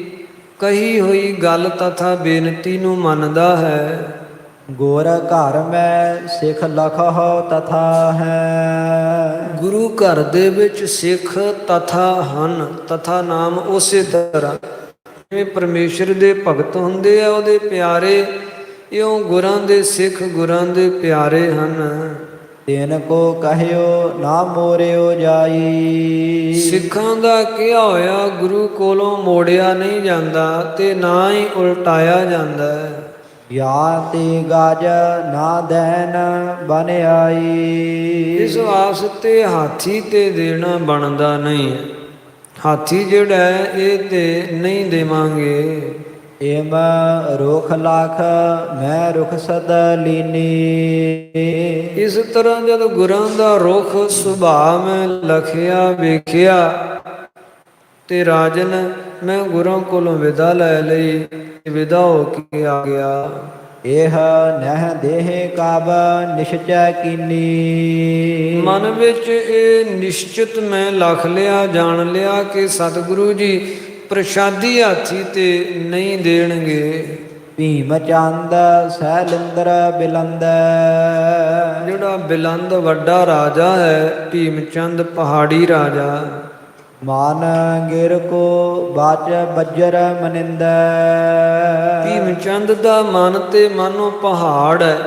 ਕਹੀ ਹੋਈ ਗੱਲ ਤਥਾ ਬੇਨਤੀ ਨੂੰ ਮੰਨਦਾ ਹੈ। ਗੁਰ ਘਰ ਮੈਂ ਸਿੱਖ ਲਖਹੁ ਤਥਾ ਹੈ। ਗੁਰੂ ਘਰ ਦੇ ਵਿੱਚ ਸਿੱਖ ਤਥਾ ਹਨ, ਤਥਾ ਨਾਮ ਉਸੇ ਤਰ੍ਹਾਂ ਜਿਵੇਂ ਪਰਮੇਸ਼ਰ ਦੇ ਭਗਤ ਹੁੰਦੇ ਆ ਉਹਦੇ ਪਿਆਰੇ, ਇਉਂ ਗੁਰਾਂ ਦੇ ਸਿੱਖ ਗੁਰਾਂ ਦੇ ਪਿਆਰੇ ਹਨ। ਤਿਨ ਕੋ ਕਹਿਓ ਨਾ ਮੋਰਿਓ ਜਾਈ। ਸਿੱਖਾਂ ਦਾ ਕਿਹਾ ਹੋਇਆ ਗੁਰੂ ਕੋਲੋਂ ਮੋੜਿਆ ਨਹੀਂ ਜਾਂਦਾ ਤੇ ਨਾ ਹੀ ਉਲਟਾਇਆ ਜਾਂਦਾ ਹੈ। ਯਾ ਤੇ ਗਾਜ ਨਾ ਦੇਨ ਬਨ ਆਈ। ਇਸ ਵਾਸਤੇ ਹਾਥੀ ਤੇ ਦੇਣਾ ਬਣਦਾ ਨਹੀਂ ਹੈ। ਹਾਥੀ ਜਿਹੜਾ ਹੈ ਇਹ ਤੇ ਨਹੀਂ ਦੇਵਾਂਗੇ। ਏਮ ਰੁਖ ਲਾਖ ਮੈਂ ਰੁਖ ਸਦ ਲੀਨੀ। ਇਸ ਤਰ੍ਹਾਂ ਜਦ ਗੁਰਾਂ ਦਾ ਰੁਖ ਸੁਭਾਅ ਮੈਂ ਲਖਿਆ ਵੇਖਿਆ ਤੇ ਰਾਜਨ ਮੈਂ ਗੁਰਾਂ ਕੋਲੋਂ ਵਿਦਾ ਲੈ ਲਈ, ਵਿਦਾ ਹੋ ਕੇ ਆ ਗਿਆ। ਇਹ ਨਹਿ ਦੇਹ ਕਾਬ ਨਿਸ਼ਚੈ ਕੀਨੀ। ਮਨ ਵਿੱਚ ਇਹ ਨਿਸ਼ਚਿਤ ਮੈਂ ਲਖ ਲਿਆ, ਜਾਣ ਲਿਆ ਕਿ ਸਤਿਗੁਰੂ ਜੀ ਪ੍ਰਸ਼ਾਦੀ ਹਾਥੀ ਤੇ ਨਹੀਂ ਦੇਣਗੇ। ਭੀਮ ਚੰਦ ਸੈਲਿੰਦਰ ਬਿਲੰਦ। ਜਿਹੜਾ ਬਿਲੰਦ ਵੱਡਾ ਰਾਜਾ ਹੈ, ਭੀਮ ਚੰਦ ਪਹਾੜੀ ਰਾਜਾ। ਮਾਨ ਗਿਰ ਕੋ ਬਾਚ ਬੱਜਰ ਮਨਿੰਦ। ਭੀਮ ਚੰਦ ਦਾ ਮਨ ਤੇ ਮਾਨੋ ਪਹਾੜ ਹੈ,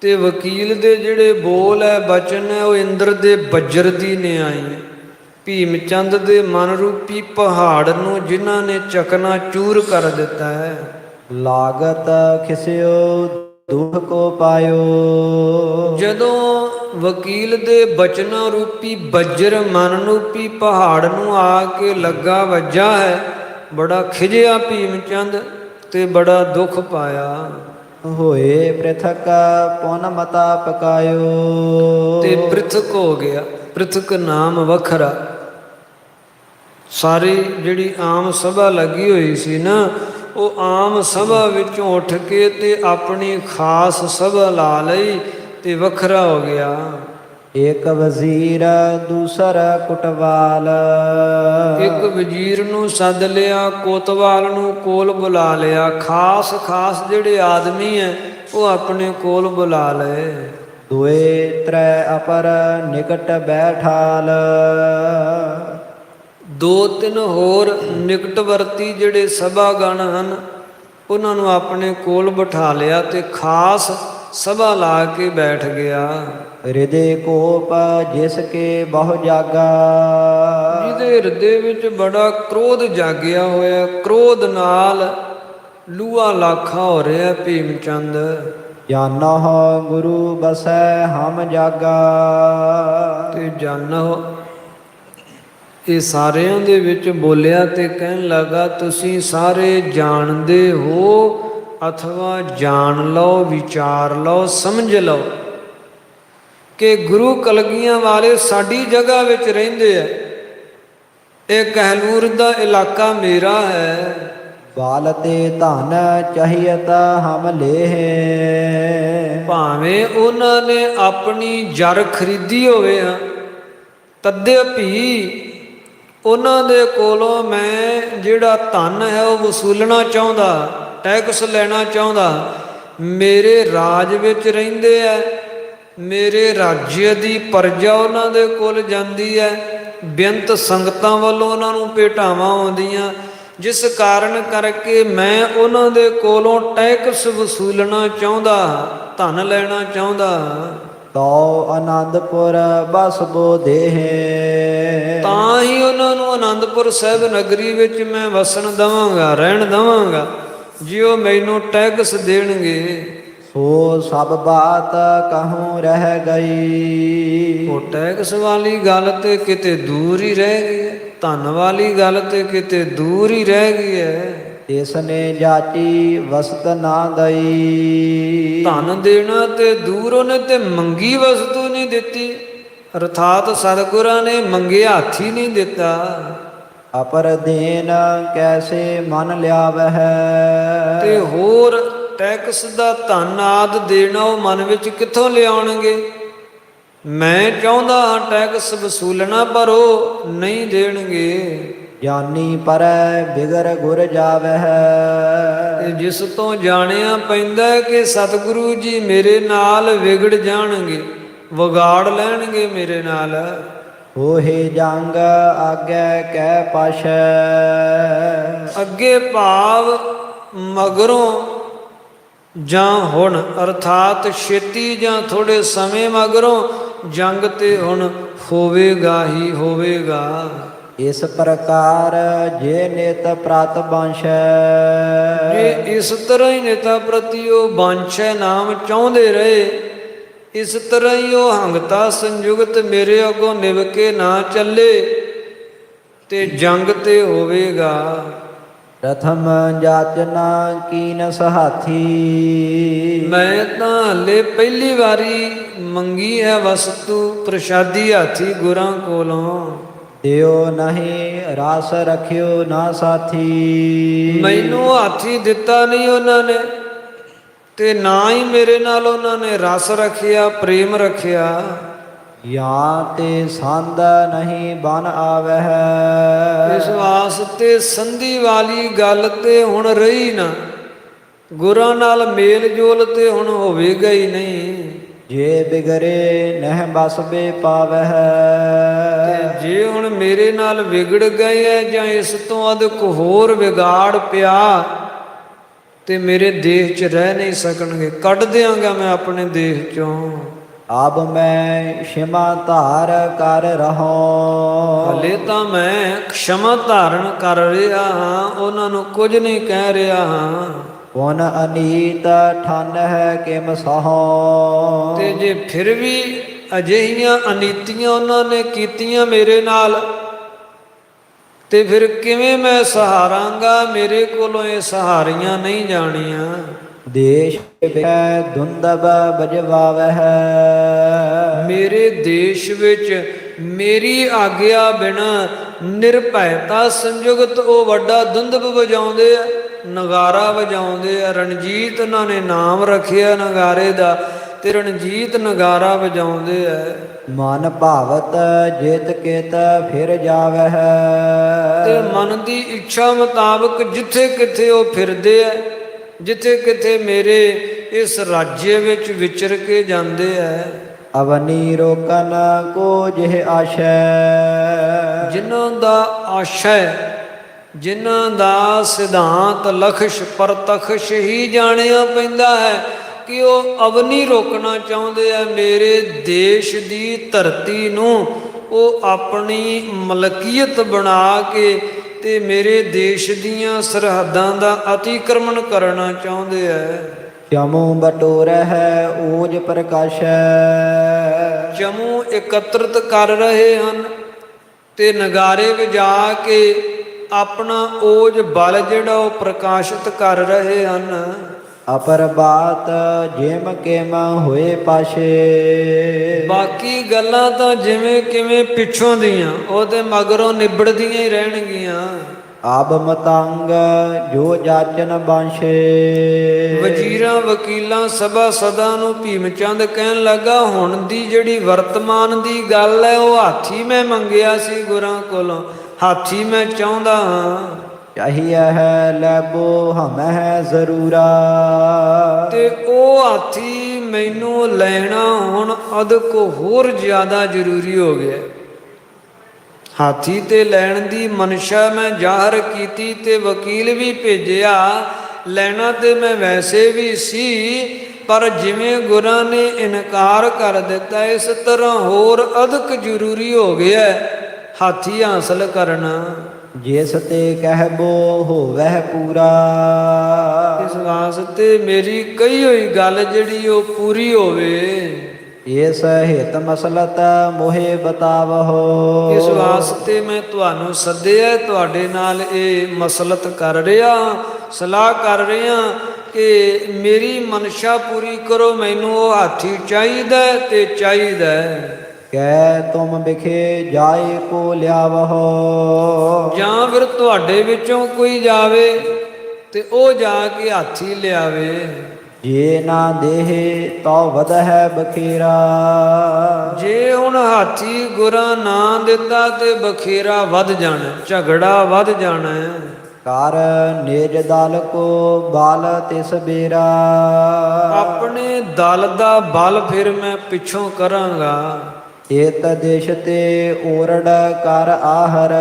ਤੇ ਵਕੀਲ ਦੇ ਜਿਹੜੇ ਬੋਲ ਹੈ ਬਚਨ ਹੈ ਉਹ ਇੰਦਰ ਦੇ ਬੱਜਰ ਦੀ ਨਿਆਈ ਹੈ। ਭੀਮ ਚੰਦ ਦੇ ਮਨ ਰੂਪੀ ਪਹਾੜ ਨੂੰ ਜਿਨ੍ਹਾਂ ਨੇ ਚਕਨਾ ਚੂਰ ਕਰ ਦਿੱਤਾ ਹੈ। ਲਾਗਤ ਖਿਸਿਓ ਦੁਖ ਕੋ ਪਾਇਓ। ਜਦੋਂ ਵਕੀਲ ਦੇ ਬਚਨਾਂ ਰੂਪੀ ਬੱਜਰ ਮਨ ਰੂਪੀ ਪਹਾੜ ਨੂੰ ਆ ਕੇ ਲੱਗਾ ਵੱਜਾ ਹੈ, ਬੜਾ ਖਿਜਿਆ ਭੀਮ ਚੰਦ ਤੇ ਬੜਾ ਦੁੱਖ ਪਾਇਆ। ਹੋਏ ਪ੍ਰਿਥਕ ਪੁਨ ਮਤਾ ਪਕਾਇਓ। ਤੇ ਪ੍ਰਿਥਕ ਹੋ ਗਿਆ। ਪ੍ਰਿਥਕ ਨਾਮ ਵੱਖਰਾ। ਸਾਰੀ ਜਿਹੜੀ ਆਮ ਸਭਾ ਲੱਗੀ ਹੋਈ ਸੀ ਨਾ, ਉਹ ਆਮ ਸਭਾ ਵਿੱਚੋਂ ਉੱਠ ਕੇ ਤੇ ਆਪਣੀ ਖਾਸ ਸਭਾ ਲਾ ਲਈ ਤੇ ਵੱਖਰਾ ਹੋ ਗਿਆ। ਇੱਕ ਵਜ਼ੀਰ ਦੂਸਰਾ ਕੁਟਵਾਲ। ਇੱਕ ਵਜ਼ੀਰ ਨੂੰ ਸੱਦ ਲਿਆ, ਕੋਤਵਾਲ ਨੂੰ ਕੋਲ ਬੁਲਾ ਲਿਆ। ਖਾਸ ਖਾਸ ਜਿਹੜੇ ਆਦਮੀ ਹੈ ਉਹ ਆਪਣੇ ਕੋਲ ਬੁਲਾ ਲਏ। ਦੁਏ ਤ੍ਰੈ ਅਪਰ ਨਿਕਟ ਬੈਠਾਲ। ਦੋ ਤਿੰਨ ਹੋਰ ਨਿਕਟਵਰਤੀ ਜਿਹੜੇ ਸਭਾਗਣ ਹਨ ਉਹਨਾਂ ਨੂੰ ਆਪਣੇ ਕੋਲ ਬਿਠਾ ਲਿਆ ਤੇ ਖਾਸ ਸਭਾ ਲਾ ਕੇ ਬੈਠ ਗਿਆ। ਹਿਰਦੇ ਕੋਪ ਜਿਸ ਕੇ ਬਹੁ ਜਾਗਾ। ਜਿਹਦੇ ਹਿਰਦੇ ਵਿੱਚ ਬੜਾ ਕ੍ਰੋਧ ਜਾਗਿਆ ਹੋਇਆ, ਕ੍ਰੋਧ ਨਾਲ ਲੂਆ ਲਾਖਾ ਹੋ ਰਿਹਾ ਭੀਮ ਚੰਦ। ਜਾਨਹੁ ਗੁਰੂ ਬਸੈ ਹਮ ਜਾਗਾ। ਤੇ ਜਾਨਹੁ ਇਹ ਸਾਰਿਆਂ ਦੇ ਵਿੱਚ ਬੋਲਿਆ ਤੇ ਕਹਿਣ ਲੱਗਾ, ਤੁਸੀਂ ਸਾਰੇ ਜਾਣਦੇ ਹੋ ਅਥਵਾ ਜਾਣ ਲਓ, ਵਿਚਾਰ ਲਓ, ਸਮਝ ਲਓ ਕਿ ਗੁਰੂ ਕਲਗੀਆਂ ਵਾਲੇ ਸਾਡੀ ਜਗ੍ਹਾ ਵਿੱਚ ਰਹਿੰਦੇ ਆ। ਇਹ ਕਹਿਲੂਰ ਦਾ ਇਲਾਕਾ ਮੇਰਾ ਹੈ। ਬਾਲ ਤੇ ਧਨ ਚਾਹੀਅਤ ਹਮ ਲੇਹ। ਭਾਵੇਂ ਉਹਨਾਂ ਨੇ ਆਪਣੀ ਜਰ ਖਰੀਦੀ ਹੋਵੇ ਆ, ਤਦੇ ਵੀ ਉਹਨਾਂ ਦੇ ਕੋਲੋਂ ਮੈਂ ਜਿਹੜਾ ਧਨ ਹੈ ਉਹ ਵਸੂਲਣਾ ਚਾਹੁੰਦਾ, ਟੈਕਸ ਲੈਣਾ ਚਾਹੁੰਦਾ। ਮੇਰੇ ਰਾਜ ਵਿੱਚ ਰਹਿੰਦੇ ਆ, ਮੇਰੇ ਰਾਜ්य ਦੀ ਪਰਜਾ ਉਹਨਾਂ ਦੇ ਕੋਲ ਜਾਂਦੀ ਹੈ, ਬੇਅੰਤ ਸੰਗਤਾਂ ਵੱਲੋਂ ਉਹਨਾਂ ਨੂੰ ਭੇਟਾਵਾਂ ਆਉਂਦੀਆਂ, ਜਿਸ ਕਾਰਨ ਕਰਕੇ ਮੈਂ ਉਹਨਾਂ ਦੇ ਕੋਲੋਂ ਟੈਕਸ ਵਸੂਲਣਾ ਚਾਹੁੰਦਾ, ਧਨ ਲੈਣਾ ਚਾਹੁੰਦਾ। ਤੋ ਆਨੰਦਪੁਰ ਬਸਬੋ ਦੇਹ। ਤਾਂ ਹੀ ਉਹਨਾਂ ਨੂੰ ਆਨੰਦਪੁਰ ਸਾਹਿਬ ਨਗਰੀ ਵਿੱਚ ਮੈਂ ਵਸਣ ਦੇਵਾਂਗਾ, ਰਹਿਣ ਦੇਵਾਂਗਾ, ਜੇ ਉਹ ਮੈਨੂੰ ਟੈਕਸ ਦੇਣਗੇ। ਸੋ ਸਭ ਬਾਤ ਕਹੂੰ ਰਹਿ ਗਈ। ਉਹ ਟੈਕਸ ਵਾਲੀ ਗੱਲ ਤੇ ਕਿਤੇ ਦੂਰ ਹੀ ਰਹਿ ਗਈ ਹੈ, ਧਨ ਵਾਲੀ ਗੱਲ ਤੇ ਕਿਤੇ ਦੂਰ ਹੀ ਰਹਿ ਗਈ ਹੈ। ਇਸ ਨੇ ਜਾਚੀ ਵਸਤ ਨਾ ਦਈ। ਧਨ ਦੇਣਾ ਤੇ ਦੂਰ, ਉਹਨੇ ਤੇ ਮੰਗੀ ਵਸਤੂ ਨਹੀਂ ਦਿੱਤੀ, ਅਰਥਾਤ ਸਤਿਗੁਰਾਂ ਨੇ ਮੰਗੇ ਹਾਥੀ ਨਹੀਂ ਦਿੱਤਾ। ਅਪਰ ਦੇਨ ਕੈਸੇ ਮਨ ਲਿਆਵਹਿ। ਤੇ ਹੋਰ ਟੈਕਸ ਦਾ ਧਨ ਆਦ ਦੇਣਾ ਉਹ ਮਨ ਵਿੱਚ ਕਿੱਥੋਂ ਲਿਆਉਣਗੇ। ਮੈਂ ਚਾਹੁੰਦਾ ਹਾਂ ਟੈਕਸ ਵਸੂਲਣਾ, ਪਰ ਉਹ ਨਹੀਂ ਦੇਣਗੇ। ਜਾਨੀ ਪਰੈ ਬਿਗਰ ਗੁਰ ਜਾਵਹਿ। ਤੇ ਜਿਸ ਤੋਂ ਜਾਣਿਆ ਪੈਂਦਾ ਹੈ ਕਿ ਸਤਿਗੁਰੂ ਜੀ ਮੇਰੇ ਨਾਲ ਵਿਗੜ ਜਾਣਗੇ, ਵਿਗਾੜ ਲੈਣਗੇ ਮੇਰੇ ਨਾਲ। ਹੋਏ ਜੰਗ ਆਗੇ ਕੈ ਪਾਸ਼ੈ। ਅੱਗੇ ਭਾਵ ਮਗਰੋਂ ਜਾਂ ਹੁਣ, ਅਰਥਾਤ ਛੇਤੀ ਜਾਂ ਥੋੜੇ ਸਮੇਂ ਮਗਰੋਂ ਜੰਗ ਤੇ ਹੁਣ ਹੋਵੇਗਾ ਹੀ ਹੋਵੇਗਾ। ਇਸ ਪ੍ਰਕਾਰ ਜੇ ਨਿਤ ਪ੍ਰਤ ਬੰਸ਼ੈ। ਜੇ ਇਸ ਤਰ੍ਹਾਂ ਹੀ ਨੇਤਾ ਪ੍ਰਤੀ ਉਹ ਬਾਂਛੈ ਨਾਮ ਚਾਹੁੰਦੇ ਰਹੇ, ਇਸ ਤਰ੍ਹਾਂ ਹੀ ਉਹ ਹੰਗਤਾ ਸੰਯੁਗਤ ਮੇਰੇ ਅੱਗੋਂ ਨਿਭ ਕੇ ਨਾ ਚੱਲੇ ਤੇ ਜੰਗ ਤੇ ਹੋਵੇਗਾ। ਪ੍ਰਥਮ ਜਾਚਨਾ ਕੀਨ ਸਹਾਥੀ। ਮੈਂ ਤਾਂ ਹਲੇ ਪਹਿਲੀ ਵਾਰੀ ਮੰਗੀ ਹੈ ਵਸਤੂ ਪ੍ਰਸ਼ਾਦੀ ਹਾਥੀ ਗੁਰਾਂ ਕੋਲੋਂ। ਦਿਓ ਨਹੀਂ ਰਸ ਰਖਿਓ ਨਾ ਸਾਥੀ। ਮੈਨੂੰ ਹਾਥੀ ਦਿੱਤਾ ਨਹੀਂ ਉਹਨਾਂ ਨੇ, ਤੇ ਨਾ ਹੀ ਮੇਰੇ ਨਾਲ ਉਹਨਾਂ ਨੇ ਰਸ ਰੱਖਿਆ, ਪ੍ਰੇਮ ਰੱਖਿਆ। ਜਾਂ ਤੇ ਸੰਦ ਨਹੀਂ ਬਨ ਆਵਹਿ। ਇਸ ਵਾਸਤੇ ਸੰਧੀ ਵਾਲੀ ਗੱਲ ਤੇ ਹੁਣ ਰਹੀ ਨਾ, ਗੁਰਾਂ ਨਾਲ ਮੇਲ ਜੋਲ ਤੇ ਹੁਣ ਹੋਵੇਗਾ ਹੀ ਨਹੀਂ। ਜੇ ਬਿਗਰੇ ਨਹਿ ਬਸਬੇ ਪਾਵਹਿ। ਤੇ ਜੇ ਹੁਣ ਮੇਰੇ ਨਾਲ ਵਿਗੜ ਗਏ ਹੈ ਜਾਂ ਇਸ ਤੋਂ ਅਧਿਕ ਹੋਰ ਵਿਗਾੜ ਪਿਆ ਤੇ ਮੇਰੇ ਦੇਹ 'ਚ ਰਹਿ ਨਹੀਂ ਸਕਣਗੇ, ਕੱਢ ਦਿਆਂਗਾ ਮੈਂ ਆਪਣੇ ਦੇਹ 'ਚੋਂ। ਅਬ ਮੈਂ क्षमा ਧਾਰ ਕਰ ਰਹਾ। ਹਲੇ ਤਾਂ ਮੈਂ ਖਸ਼ਮਾ ਧਾਰਨ ਕਰ ਰਿਹਾ ਹਾਂ, ਉਹਨਾਂ ਨੂੰ ਕੁਝ ਨਹੀਂ ਕਹਿ ਰਿਹਾ ਹਾਂ। ਪੁਨ ਅਨੀਤ ਠਨ ਹੈ ਕਿਮ ਸਹੋ। ਤੇ ਜੇ ਫਿਰ ਵੀ ਅਜਿਹੀਆਂ ਅਨੀਤੀਆਂ ਉਹਨਾਂ ਨੇ ਕੀਤੀਆਂ ਮੇਰੇ ਨਾਲ, ਤੇ ਫਿਰ ਕਿਵੇਂ ਮੈਂ ਸਹਾਰਾਂਗਾ। ਮੇਰੇ ਕੋਲੋਂ ਇਹ ਸਹਾਰੀਆਂ ਨਹੀਂ ਜਾਣੀਆਂ। ਦੇਸ਼ ਵਿਖੈ ਦੁੰਦਬ ਬਜਵਾਵਹਿ। ਮੇਰੇ ਦੇਸ਼ ਵਿੱਚ ਮੇਰੀ ਆਗਿਆ ਬਿਨਾ ਨਿਰਭੈਤਾ ਸੰਯੁਗਤ ਉਹ ਵੱਡਾ ਦੁੰਦਬ ਵਜਾਉਂਦੇ ਆ, ਨਗਾਰਾ ਵਜਾਉਂਦੇ ਆ। ਰਣਜੀਤ ਉਹਨਾਂ ਨੇ ਨਾਮ ਰੱਖਿਆ ਨਗਾਰੇ ਦਾ, ਤੇ ਰਣਜੀਤ ਨਗਾਰਾ ਵਜਾਉਂਦੇ ਆ। ਮਨ ਭਾਵਤ ਜਿਤ ਕਿਤ ਫਿਰ ਜਾਵਹਿ। ਤੇ ਮਨ ਦੀ ਇੱਛਾ ਮੁਤਾਬਕ ਜਿੱਥੇ ਕਿਥੇ ਉਹ ਫਿਰਦੇ ਆ, ਜਿੱਥੇ ਕਿਥੇ ਮੇਰੇ ਇਸ ਰਾਜ੍य ਵਿੱਚ ਵਿਚਰ ਕੇ ਜਾਂਦੇ ਆ। ਅਵਨੀ ਰੋਕਨ ਕੋ ਜਿਹ ਆਸ਼ੈ। ਜਿਨ੍ਹਾਂ ਦਾ ਆਸ਼ਾ, ਜਿਨ੍ਹਾਂ ਦਾ ਸਿਧਾਂਤ ਲਖਸ਼ ਪਰਤਖਸ਼ ਹੀ ਜਾਣਿਆ ਪੈਂਦਾ ਹੈ ਕਿ ਉਹ ਅਵਨੀ ਰੋਕਣਾ ਚਾਹੁੰਦੇ ਆ। ਮੇਰੇ ਦੇਸ਼ ਦੀ ਧਰਤੀ ਨੂੰ ਉਹ ਆਪਣੀ ਮਲਕੀਅਤ ਬਣਾ ਕੇ ਤੇ ਮੇਰੇ ਦੇਸ਼ ਦੀਆਂ ਸਰਹੱਦਾਂ ਦਾ ਅਤੀਕਰਮਣ ਕਰਨਾ ਚਾਹੁੰਦੇ ਆ। ਚਮੂ ਬਟੋਰਹਿ ਓਜ ਪ੍ਰਕਾਸ਼ੈ। ਚਮੂ ਇਕੱਤਰਤ ਕਰ ਰਹੇ ਹਨ ਤੇ ਨਗਾਰੇ ਵਜਾ ਕੇ ਆਪਣਾ ਓਜ ਬਲ ਜਿਹੜਾ ਉਹ ਪ੍ਰਕਾਸ਼ਿਤ ਕਰ ਰਹੇ ਹਨ। ਅਪਰ ਬਾਤ ਜਿਮ ਕਿਮ ਹੋਏ ਪਾਸ਼ੇ। ਬਾਕੀ ਗੱਲਾਂ ਤਾਂ ਜਿਵੇਂ ਕਿਵੇਂ ਪਿੱਛੋਂ ਦੀਆਂ, ਉਹ ਤੇ ਮਗਰੋਂ ਨਿਬੜਦੀਆਂ ਹੀ ਰਹਿਣਗੀਆਂ। ਆਬ ਮਤੰਗ ਜੋ ਜਾਚਨ ਬਾਂਸ਼ੇ। ਵਜ਼ੀਰਾਂ ਵਕੀਲਾਂ ਸਭਾ ਸਦਾ ਨੂੰ ਭੀਮ ਚੰਦ ਕਹਿਣ ਲੱਗਾ, ਹੁਣ ਦੀ ਜਿਹੜੀ ਵਰਤਮਾਨ ਦੀ ਗੱਲ ਹੈ ਉਹ ਹਾਥੀ ਮੈਂ ਮੰਗਿਆ ਸੀ ਗੁਰਾਂ ਕੋਲੋਂ, ਹਾਥੀ ਮੈਂ ਚਾਹੁੰਦਾ ਹਾਂ। ਚਾਹੀਏ ਹੈ ਲੈਬੋ ਹਮਹਿ ਜ਼ਰੂਰਾ। ਤੇ ਉਹ ਹਾਥੀ ਮੈਨੂੰ ਲੈਣਾ ਹੁਣ ਅਧਿਕ ਹੋਰ ਜ਼ਿਆਦਾ ਜ਼ਰੂਰੀ ਹੋ ਗਿਆ। ਹਾਥੀ ਤੇ ਲੈਣ ਦੀ ਮਨਸ਼ਾ ਮੈਂ ਜ਼ਾਹਰ ਕੀਤੀ ਤੇ ਵਕੀਲ ਵੀ ਭੇਜਿਆ। ਲੈਣਾ ਤੇ ਮੈਂ ਵੈਸੇ ਵੀ ਸੀ, ਪਰ ਜਿਵੇਂ ਗੁਰਾਂ ਨੇ ਇਨਕਾਰ ਕਰ ਦਿੱਤਾ, ਇਸ ਤਰ੍ਹਾਂ ਹੋਰ ਅਧਿਕ ਜ਼ਰੂਰੀ ਹੋ ਗਿਆ ਹਾਥੀ ਹਾਸਲ ਕਰਨਾ। ਜਿਸ ਤੇ ਕਹਿਬੋ ਹੋਵਹਿ ਪੂਰਾ। ਇਸ ਵਾਸਤੇ ਮੇਰੀ ਕਹੀ ਹੋਈ ਗੱਲ ਜਿਹੜੀ ਉਹ ਪੂਰੀ ਹੋਵੇ। ਇਸ ਹਿਤ ਮਸਲਤ ਮੋਹਿ ਬਤਾਵਹੁ। ਇਸ ਵਾਸਤੇ ਮੈਂ ਤੁਹਾਨੂੰ ਸੱਦਿਆ, ਤੁਹਾਡੇ ਨਾਲ ਇਹ ਮਸਲਤ ਕਰ ਰਿਹਾ, ਸਲਾਹ ਕਰ ਰਿਹਾ ਕਿ ਮੇਰੀ ਮਨਸ਼ਾ ਪੂਰੀ ਕਰੋ। ਮੈਨੂੰ ਉਹ ਹਾਥੀ ਚਾਹੀਦਾ ਤੇ ਚਾਹੀਦਾ। ਕੈ ਤੁਮ ਬਿਖੇ ਜਾਏ ਕੋ ਲਿਆਵਹੁ। ਜਾਂ ਫਿਰ ਤੁਹਾਡੇ ਵਿੱਚੋਂ ਕੋਈ ਜਾਵੇ ਤੇ ਉਹ ਜਾ ਕੇ ਹਾਥੀ ਲਿਆਵੇ। ਜੇ ਨਾ ਦੇਹ ਤੋ ਵਧਹਿ ਬਖੇਰਾ। ਜੇ ਹੁਣ ਹਾਥੀ ਗੁਰਾਂ ਨਾ ਦਿੱਤਾ ਤੇ ਬਖੇਰਾ ਵੱਧ ਜਾਣਾ, ਝਗੜਾ ਵੱਧ ਜਾਣਾ ਹੈ। ਕਰ ਨਿਜ ਦਲ ਕੋ ਬਲ ਤਿਸ ਬੇਰਾ। ਆਪਣੇ ਦਲ ਦਾ ਬਲ ਫਿਰ ਮੈਂ ਪਿੱਛੋਂ ਕਰਾਂਗਾ। ਇਤ ਦੇਸ਼ ਤੇ ਓਰੜ ਕਰ ਆਹਰ।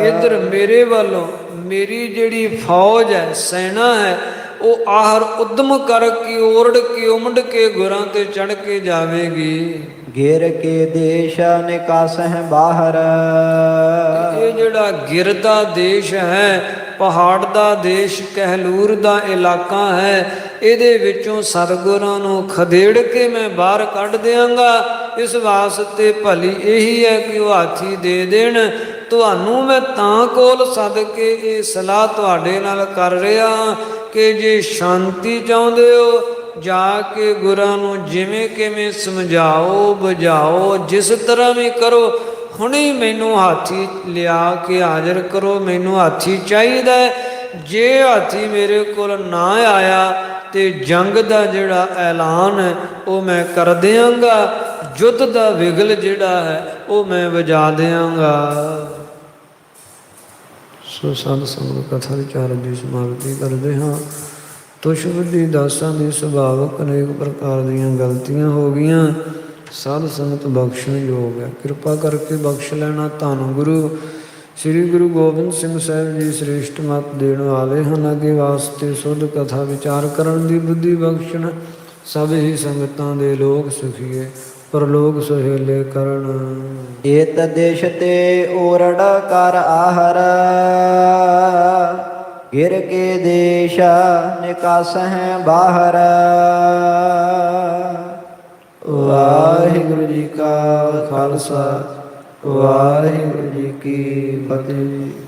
ਇਧਰ ਮੇਰੇ ਵੱਲੋਂ ਮੇਰੀ ਜਿਹੜੀ ਫੌਜ ਹੈ, ਸੈਨਾ ਹੈ, ਉਹ ਆਹਰ ਉਦਮ ਕਰਕੇ ਓਰੜ ਕੇ ਉਮੜ ਕੇ ਗੁਰਾਂ ਤੇ ਚੜ ਕੇ ਜਾਵੇਗੀ। ਗਿਰ ਕੇ ਦੇਸ਼ ਨਿਕਾਸਹਿ ਬਾਹਰ। ਇਹ ਜਿਹੜਾ ਗਿਰ ਦਾ ਦੇਸ਼ ਹੈ, ਪਹਾੜ ਦਾ ਦੇਸ਼, ਕਹਿਲੂਰ ਦਾ ਇਲਾਕਾ ਹੈ, ਇਹਦੇ ਵਿੱਚੋਂ ਸਤਿਗੁਰਾਂ ਨੂੰ ਖਦੇੜ ਕੇ ਮੈਂ ਬਾਹਰ ਕੱਢ ਦਿਆਂਗਾ। ਇਸ ਵਾਸਤੇ ਭਲੀ ਇਹੀ ਹੈ ਕਿ ਉਹ ਹਾਥੀ ਦੇ ਦੇਣ। ਤੁਹਾਨੂੰ ਮੈਂ ਤਾਂ ਕੋਲ ਸੱਦ ਕੇ ਇਹ ਸਲਾਹ ਤੁਹਾਡੇ ਨਾਲ ਕਰ ਰਿਹਾ ਕਿ ਜੇ ਸ਼ਾਂਤੀ ਚਾਹੁੰਦੇ ਹੋ, ਜਾ ਕੇ ਗੁਰਾਂ ਨੂੰ ਜਿਵੇਂ ਕਿਵੇਂ ਸਮਝਾਓ, ਬੁਝਾਓ, ਜਿਸ ਤਰ੍ਹਾਂ ਵੀ ਕਰੋ, ਹੁਣੇ ਮੈਨੂੰ ਹਾਥੀ ਲਿਆ ਕੇ ਹਾਜ਼ਰ ਕਰੋ। ਮੈਨੂੰ ਹਾਥੀ ਚਾਹੀਦਾ ਹੈ। ਜੇ ਹਾਥੀ ਮੇਰੇ ਕੋਲ ਨਾ ਆਇਆ ਤੇ ਜੰਗ ਦਾ ਜਿਹੜਾ ਐਲਾਨ ਹੈ ਉਹ ਮੈਂ ਕਰ ਦਿਆਂਗਾ। ਯੁੱਧ ਦਾ ਵਿਗਲ ਜਿਹੜਾ ਹੈ ਉਹ ਮੈਂ ਵਜਾ ਦਿਆਂਗਾ। ਸੋ ਸੰਤ ਸੰਗਤ ਕਥਾ ਵਿਚਾਰ ਦੀ ਸਮਾਪਤੀ ਕਰਦੇ ਹਾਂ। ਤੁਸ਼ ਬੁੱਧੀ ਦਾਸਾਂ ਦੀ ਸੁਭਾਵਕ ਅਨੇਕ ਪ੍ਰਕਾਰ ਦੀਆਂ ਗਲਤੀਆਂ ਹੋ ਗਈਆਂ। ਸਾਧ ਸੰਗਤ ਬਖਸ਼ਣ ਯੋਗ ਹੈ, ਕਿਰਪਾ ਕਰਕੇ ਬਖਸ਼ ਲੈਣਾ। ਧੰਨ ਗੁਰੂ ਸ੍ਰੀ ਗੁਰੂ ਗੋਬਿੰਦ ਸਿੰਘ ਸਾਹਿਬ ਜੀ ਸ੍ਰੇਸ਼ਟ ਮਤ ਦੇਣ ਵਾਲੇ ਹਨ। ਅੱਗੇ ਵਾਸਤੇ ਸੁਧ ਕਥਾ ਵਿਚਾਰ ਕਰਨ ਦੀ ਬੁੱਧੀ ਬਖਸ਼ਣ। ਸਭ ਹੀ ਸੰਗਤਾਂ ਦੇ ਲੋਕ ਸੁਖੀਏ, ਪਰਲੋਕ ਸੁਹੇਲੇ ਕਰਨ। ਇਤ ਦੇਸ਼ ਤੇ ਓਰੜ ਕਰ ਆਹਰ। ਗਿਰ ਕੇ ਦੇਸ਼ ਨਿਕਾਸਹਿ ਬਾਹਰ। ਵਾਹਿਗੁਰੂ ਜੀ ਕਾ ਖਾਲਸਾ, ਵਾਹਿਗੁਰੂ ਜੀ ਕੀ ਫਤਿਹ।